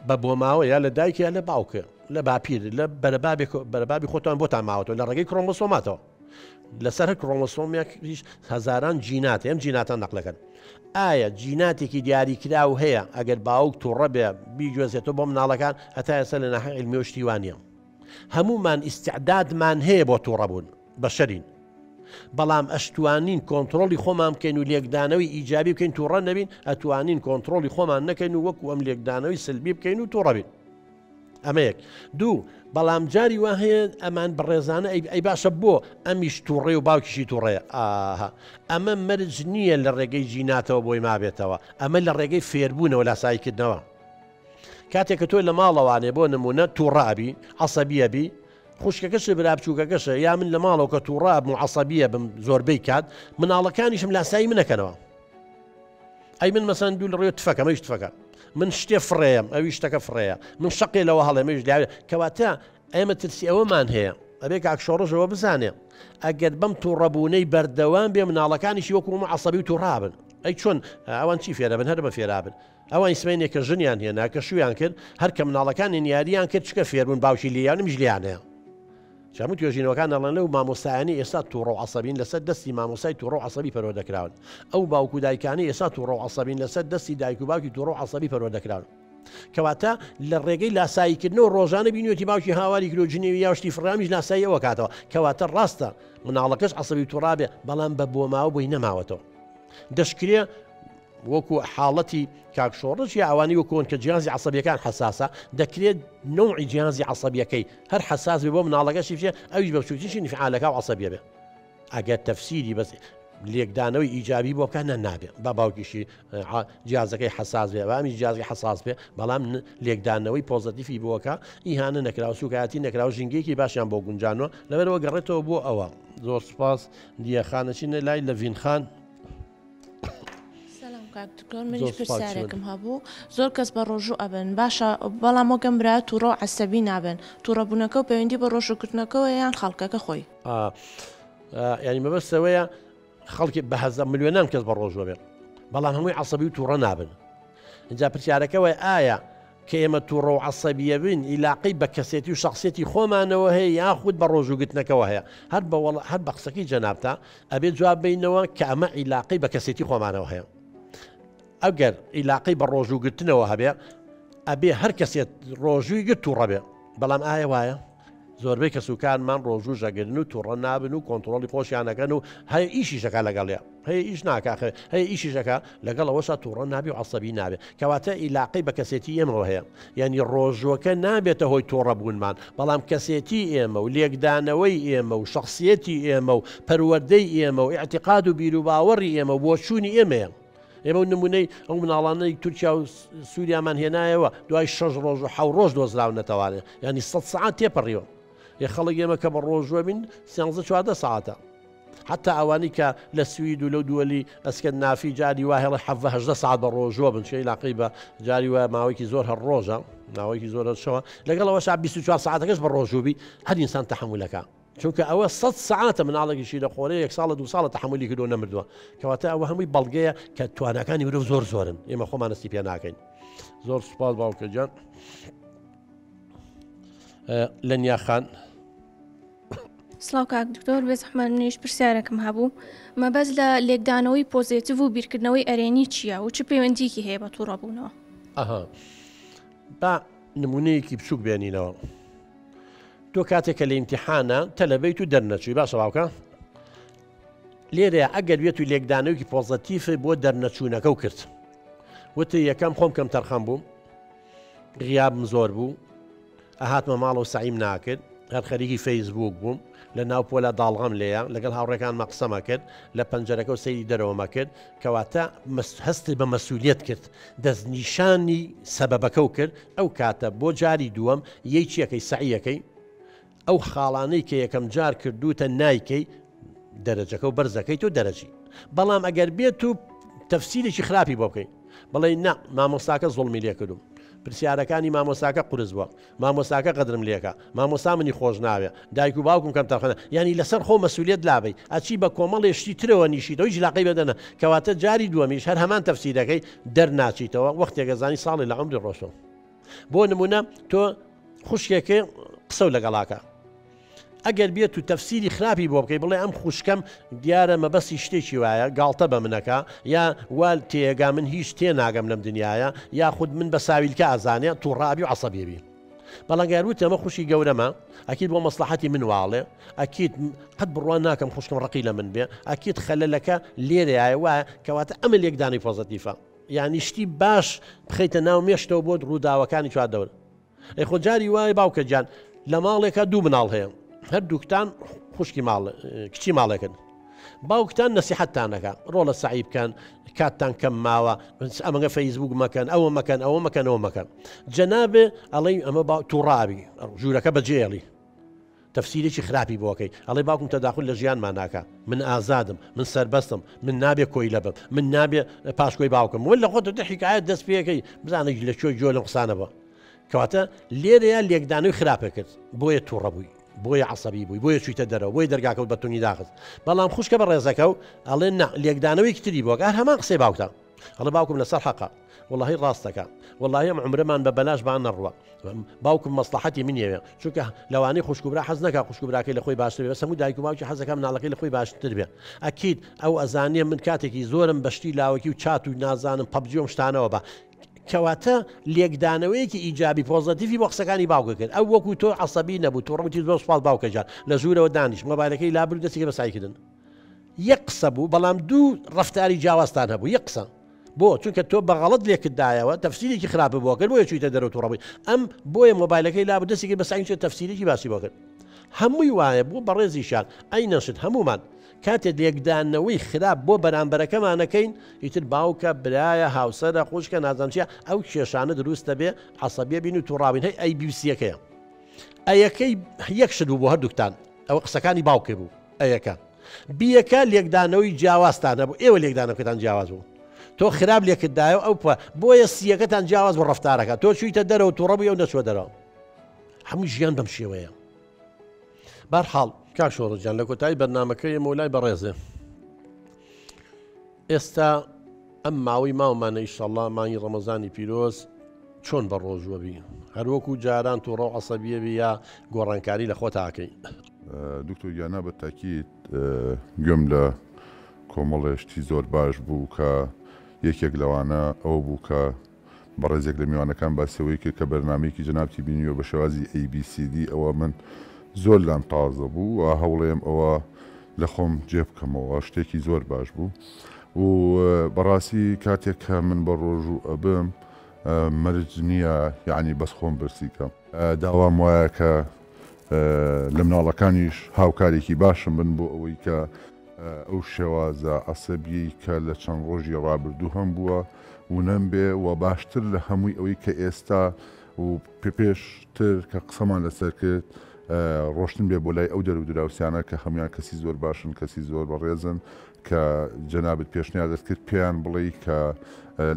بە بۆ ماوە یا لە دایک یا لە باوکە لە باپیر لە بەرەبابی خۆتان بۆتان ماوەتەوە لە ڕێگەی کڕۆمۆسۆماتەوە لەسەر کڕۆمۆسۆمێک هەزاران جینات ئەم جیناتان نەقلەکەن ئایا جیناتێکی دیاریکراو هەیە ئەگەر باوک تووڕە بێ بیگوێزێتەوە بۆ مناڵەکان هەتا ئێستا لە ناحیە علمی و شتیوانیە هەمومان ئیستعدادمان هەیە بۆ تووڕەبوون بەشەرین بەڵام ئەشتوانین کۆنتترۆلی خۆمان بکەین و لێکدانەوەی ئیجابی بکەین تووڕە نەبین ئەتوانین کۆنتترۆلی خۆمان نەکەین و وەکو ئەم لێکدانەوەی سلبی بکەین و تووڕەبین ئەمە یەک دوو بەڵام جاری وا هەیە ئەمان بەڕێزانە ئەی باشە بۆ ئەمیش تووڕێ و باوکیشی تووڕەیە ئەمە مەرج نییە لە ڕێگەی جیناتەوە بۆی مابێتەوە ئەمە لە ڕێگەی فێربوونەوە لاسایکردنەوە کاتێککە تۆی لە ماڵەوانێ بۆ نمونە تووڕابی عەسەبیەبی خوشکەکەش برا بچووکەکەشە یا من لە ماڵەوە کە تووڕاب و عەسەبیە بم زۆربەی کات مناڵەکانیشم لاسایی منەکەنەوە ئەی من مەسەن دوو لە ڕێ تفەکە مەیش تفەکە من شتێ فڕێم ئەوی شتەکە فڕەیە من شەقێ لەوە هەڵێ مەش لاوێ کەواتە ئێمە ترسی ئەوەمان هەیە ئەبێ کاک شۆڕژەوە بزانێ ئەگەر بەم تووڕەبوونەی بەردەوام بێ مناڵەکانیشی وەکومە عەسەبی و تووڕابن ئەی چۆن ئەوان چی فێرەبن هەر بە فێرابن ئەوان ئیسمێنێکە ژنیان هێنا کە شویان کرد هەر کە مناڵەکانی یاریان کرد چکە فێربوون باوکی لیان میش لیانەیە چمو توێژینەوەکان دەڵێن لەو مامۆسایانی ئێستا تووڕە و عەسەبین لەسەر دەستی مامۆسای تووڕە و عەسەبی پەروە دەکراون ئەو باوکو دایکانی ئێستا تووڕە و عەسەبین لەسەر دەستی دایک و باوکی تووڕە و عەسەبی پەروە دەکراون کەواتە لە ڕێگەی لاساییکردنەوە ڕۆژانە بینوێتی باوکی هاواری کرد و جنێوی یاشتی فڕامیش لاسایی ئەوە کاتەوە کەواتە ڕاستە مناڵەکەش عەسەبی تووڕابێ بەڵام بە بۆ ماوە بۆی نەماوەتەوە دەشکرێ وەکو حاڵەتی کاک شۆڕژ یا ئەوانی وەکوون کە جیازی عەسەبیەکان حساسە دەکرێت نوعی جیازی عەسەبیەکەی هەر حساس بێ بۆ مناڵەکەشی بچێ ئەویش بە بچووکیشی فعالەکە و عەسەبیە بێ ئەگەر تەفسیری بەس لێکدانەوەی ئیجابی بۆ بکە نابێ بە باوکیشی جیازەکەی حساس بێ ئەمی جیازی حساس بێ بەڵام لێکدانەوەی پۆزتیفی بۆکە ئیهانە نەکراوە سوکایەتی نەکراوە ژینگەیەکی باشیان بۆ گونجانەوە لەبەرەوە گەڕێتەوە بۆ ئەوە زۆر سپاس دیەخانەچینە لای لە ڤینخان کاکتۆر منیش پرسیارێکم هەبوو زۆر کەس بە ڕۆژوو ئەبن باشە بەڵام وەکەم برا تووڕۆ عەسەبی نابن تووڕەبوونەکە و پەیوەندی بە ڕۆژوکردنەکەەوە یان خەڵکەکە خۆی ینی مەبەستەوەیە خەڵکی بە هەزار ملیۆنان کەس بە ڕۆژوە بێت بەڵام هەمووی عەسەبی و تووڕە نابن اینجا پرسیارەکەەوەی ئایا کە ئێمە تووڕە و عەسەبیە بین ئیلاقی بە کەسێتی و شخصێتی خۆمانەوە هەیە یاخود بە ڕۆژوگرتنەکەەوە هەیە هەر بە قسەکەی جەنابتە ئەبێ جواب بینەوە کە ئەمە ئیلاقی بە کەسێتی خۆمانەوە هەیە ئەگەر ئیلاقی بە ڕۆژوگرتنەوە هەبێ ئەبێ هەر کەسێت ڕۆژووی گرت تووڕە بێ بەڵام ئایا وایە زۆربەی کەسوکانمان ڕۆژوو ژەگرن و تووڕە نابن و کۆنتترۆلی خۆشیانەکەن و هەیە ئیشیشەکە لەگەڵێ هەیە ئیش ناکاخێ هەیە ئیشیشەکە لەگەڵەوەشە تووڕە نابی و عەسەبی نابێت کەواتە ئیلاقی بە کەسێتی ئێمەوە هەیە یعنی ڕۆژوەکە نابێتە هۆی تووڕە بوونمان بەڵام کەسێتی ئێمە و لێکدانەوەی ئێمە و شخصیەتی ئێمە و پەروەردەی ئێمە و ئیعتیقاد و بیر و باوەڕی ئێمە بۆچوونی ئێمەیە ئێمە و نمونەی ئەو مناڵانەی تورکیا و سووریامان هێنایەوە دوای 6 ڕۆژ و 7 ڕۆژ دۆزراون نەتەوانێت ینی 100 ساعت تێپەڕیەوە یە خەڵک ئێمە کە بە ڕۆژوە بین 14 ساعتە حتا ئەوانی کە لە سوید و لەو دووەلی ئەسکەن نافی جاری وا هێڵی 18 ساعت بە ڕۆژوە بن شەی لاقی بە جاری وە ماوەیەکی زۆر هەر ڕۆژە ماوەیەکی زۆر شەوە لەگەڵەوە 24 ساعتەکەش بە ڕۆژوبی هەر ئینسان تەحملەکە چونکە ئەوە 100 ساعتە مناڵێکیشی لە خۆرە 1 ساڵە 2 ساڵە تەحملی کردو نەمردووە کەواتە ئەوە هەمووی بەڵگەیە کە توانەکانی مرۆڤ زۆر زۆرن ئێمە خۆمانستی پێ ناکەین زۆر سوپاس باوکە گیان لەنیاخان سڵاو کاک دکتۆر بێز حمانیش پرسیارەکەم هەبوو مەبەست لە لێکدانەوەی پۆزیتیڤ و بیرکردنەوەی ئەرێنی چییە و چ پەیوەندیکی هەیە بە تووڕەبوونەوە با نمونەیەکی بچووک بێنینەوە تۆ کاتێکە لە ئیمتیحانە تەلەبەیت و دەرنەچووی باشە باوکە لێرەیە ئەگەر بێت و لێکدانەوەیکی پۆزیتیڤ بۆ دەرنەچوونەکە و کرد وتی یەکەم خۆم کەم تەرخەم بووم غیابم زۆر بوو ئەهاتمە ماڵ و سعیم ناکرد هەر خەریکی فەیسبوک بووم لە ناو پۆلە داڵغەم لێیە لەگەڵ هاوڕێکان مەقسەمە کرد لە پەنجەرەکە و سەیری دەرەوەمە کرد کەواتە هەستی بە مەسئولیت کرد دەستنیشانی سەبەبەکە و کرد ئەو کاتە بۆ جاری دووەم یەکێکەکەی سعیەکەی ئەو خاڵانەی کە یەکەم جار کردوتە نایکەی دەرەجەکە و بەرزەکەی تۆ دەرەجی بەڵام ئەگەر بێت و تەفسیرێکی خراپی بۆ بکەین بڵێ نا مامۆستاکە زوڵمی لێ کردوم پرسیارەکانی مامۆستاکە قورس بووە مامۆستاکە قەدرم لێکە مامۆستا منی خۆش ناوێ دایک و باوکم کەم تەرخەنە ینی لەسەر خۆ مەسئولیت لابی ئەچی بە کۆمەڵێشتی ترەوە نیشیتەوە هیچ لاقی بەدەنە کەواتە جاری دووەمیش هەر هەمان تەفسیرەکەی دەرناچیتەوە وەختێکە زانی ساڵی لە عمری ڕۆشتەوە بۆ نمونە تۆ خوشکێکی قسە و لەگەڵاکە ئەگەر بێت و تەفسیری خراپی بۆ بکەی بڵێ ئەم خوشکەم دیارە مەبەستی شتێکی وایە گاڵتە بە منەکە یا وال تێگا من هیچ تێ ناگەم لەم دنیاە یا خود من بە ساویلکە ئازانێ تووڕابی و عەسەبیبی بەڵام گەروت ئەمە خوشی گەورەمە ئەکید بۆ مەسلحەتی من واڵێ ئەکید قەت بڕوان ناکەم خوشکم ڕقی لە من بێ ئەکید خەلەلەکە لێرەیە وایە کەواتە ئەمە لێکدانی پۆزیتیڤە یعنی شتی باش بخەیتە ناو مێشتەوە بۆ ڕووداوەکانی چوار دەور خۆ جاری وایە باوکە گیان لە ماڵێکە دوو مناڵ هەیە هەردووکتان خوشکی کچی ماڵێکن باوکتان نەسیحەتتانەکە ڕۆڵە سعی بکەن کاتتان کەم ماوە ئەمەگە فەیسبوک مەکەن ئەوە مەکەن ئەوە مەکەن ئەوە مەکەن جەنابێ ئەڵێ ئەمە تووڕابی ژوورەکە بەجێڵی تەفسیرێکی خراپی بۆکەی ئەڵێ باوکم تەداخل لە ژیانمان ناکە من ئازادم من سەربەستم من نابێ کۆی لەبم من نابێ پاشکۆی باوکم وە لە خۆت حیکایەت دەست پێەکەی بزانێک لە کوێ جۆ لەم قسانە بە کەواتە لێرەیە لێکدانەوەی خراپە کرد بۆیە تووڕەبووی بۆیە عەسەبی بووی بۆیە چوویتە دەرەوە بۆی دەرگاکەوت بەتونی داخست بەڵام خوشکە بە ڕێزەکە و ئەڵێ لێکدانەوەی کتری بۆ هەر هەمان قسەی باوکتە هەڵە باوکم لەسەر حەقا وڵی ڕاستەکە وڵی ئەم عمرمان بە بەلاش بان نەڕوە باوکم مەسلحەتی منیەوە چونکە لەوانەی خوشکبرا حەز نەکە خوشکبراکەی لە خۆی باشتر بێ سەموو دایک و باوکی حەزەکەم ناڵەکەی لە خۆی باشتر بێ ئەکید ئەو ئەزانێ من کاتێکی زۆرم بەشتی لاوەکی و چات و نازانم پەبجۆم شتانەوە بە کەواتە لێکدانەوەیەکی ئیجابی پۆزیتیڤی بۆ قسەکانی باوکە کرد ئەو وەکو تۆ عەسەبی نەبوو تۆ ڕوتی زۆر سوپاس باوکەجان لە ژوورەوە دانیش مۆبایلەکەی لابر دەستێکە بە سایکردن یەک قسە بوو بەڵام دوو ڕەفتاری جیاوازتان هەبوو یەک قسە بۆ چونکە تۆ بەغەڵت لێکردایەوە تەفسیرێکی خراپە بۆ کرد بۆیە چوویتە دەرەوە تووڕەبووی ئەم بۆیە مۆبایلەکەی لابر دەستێکی بە سایکردن تەفسیرێکی باسی بۆ کرد هەمووی وایە بوو بە ڕێزیشان ئەی نەشت هەمومان کاتێک لێکدانەوەی خراپ بۆ بەرامبەرەکەمانەکەین ئیتر باوکە برایە هاوسەرە خوشکە نازانچیە ئەو کێشانە دروستە بێ عەسەبیە بین و تووڕاوین هەی ئەی بیوسیەکەیە ئەیەکەی یەک شت بوو بۆ هەردووکتان ئەوە قسەکانی باوکە بوو ئەیەکە بیەکە لێکدانەوەی جیاوازتانە بوو ئێوە لێکدانەکەتان جیاواز بوو تۆ تۆ خراپ لێکتدایە ئەو بۆیە سیەکەتان جیاواز بە ڕفتارەکە تۆ چوویتە دەرەوە تووڕەبووی ئەو نەچوە دەرەوە هەموو ژیان بەم شێوەیە بەرحاڵ کاک شۆڕجان لە کۆتایی بەرنامەکەی مۆلای بەڕێزێ ئێستا ئەم ماوەی ماوەمانە ئیشەڵڵا مانگی ڕەمەزانی پیرۆز چۆن بە ڕۆژوەبی هەروەکو جاران تووڕە و عەسەبیەبی یا گۆڕانکاری لە خۆ تاکەی دکتۆر گیانا بە تاکید گوێم لە کۆمەڵێشتی زۆر باش بوو کە یەکێک لەوانە ئەوە بوو کە بەڕێزێک لە میوانەکان باسیەوەی کرد کە بەرنامەیەکی جەنابی بینیوە بە شێوازی ABCD ئەوە من زۆر لام تازە بوو و هەوڵێم ئەوە لە خۆم جێ بکەمەوە شتێکی زۆر باش بوو و بەڕاستی کاتێک کە من بە ڕۆژوو ئەبم مەرج نییە یعنی بەس خۆم برسیکەم داوام وایە کە لە مناڵەکانیش هاوکارێکی باشم بن بۆ ئەوەی کە ئەو شێوازە عەسەبی کە لە چەند ڕۆژی ڕابردوو هەم بووە و نەمبێ و باشتر لە هەمووی ئەوەی کە ئێستا و پێشتر کە قسەمان لەسەر کرد ڕۆشتن بێ بۆ لای ئەو دەرودراوسیانە کە هەمویان کەسی زۆر باشن کەسی زۆر بەڕێزن کە جەنابەت پێشنیار دەستکرد پێیان بڵێ کە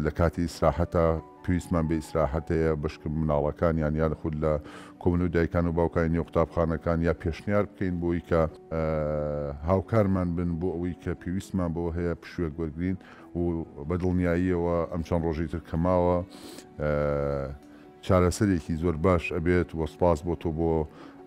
لە کاتی ئیسراحەتە پێویستمان بە ئیسراحەتەیە بەشکم مناڵەکانیان یان خود لە کۆمن و دایکان و باوکانی و قوتابخانەکان یا پێشنیار بکەین بۆی کە هاوکارمان بن بۆ ئەوەی کە پێویستمان بەوە هەیە پشوێک وەرگین و بەدڵنیاییەوە ئەم چەند ڕۆژی تر کەماوە چارەسەرێکی زۆر باش ئەبێت وە سپاس بۆ تۆ بۆ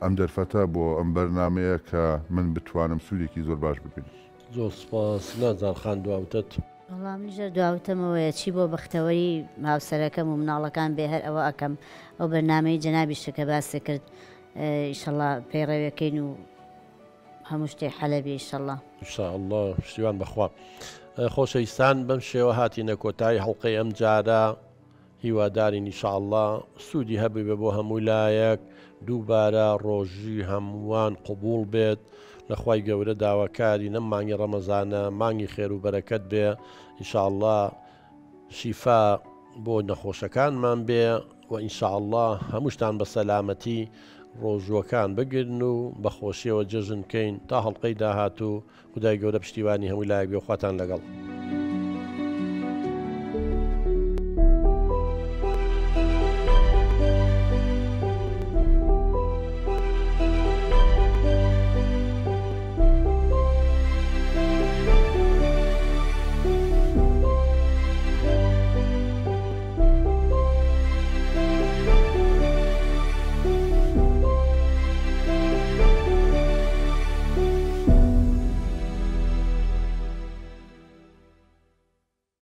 ئەم دەرفەتە بۆ ئەم بەرنامەیە کە من بتوانم سوودێکی زۆر باش ببینم زۆر سپاس نازانخان دواوتت وەڵامیژە دواوتەمەوەیە چی بۆ بەختەوەری ماوسەرەکەم و مناڵەکان بێ هەر ئەوە ئەەکەم ئەو بەرنامەی جەنابی شەکە باسی کرد ئیشەڵڵا پەیڕەوەکەین و هەموو شتێک حەلەبێ ئیشەڵڵا ئینشاءڵڵا شتیوان بەخوا خۆشەویستان بەم شێوە هاتینە کۆتایی هەڵقەی ئەم جارە هیوادارین ئینشاءڵڵا سوودی هەبێ بۆ هەموو لایەک دووبارە ڕۆژی هەمووان قبوڵ بێت لەخوای گەورە داواکاری نەم مانگی ڕەمەزانە مانگی خێر و بەرەکەت بێ ئینشاءڵڵا شیفا بۆ نەخۆشەکانمان بێ و ئینشاءڵڵا هەمووشتان بە سەلامەتی ڕۆژوەکان بگرن و بەخۆشیەوە جەژنکەین تا هەڵقەی داهاتوو خدای گەورە پشتیوانی هەمووی لایەک بێ خواتان لەگەڵ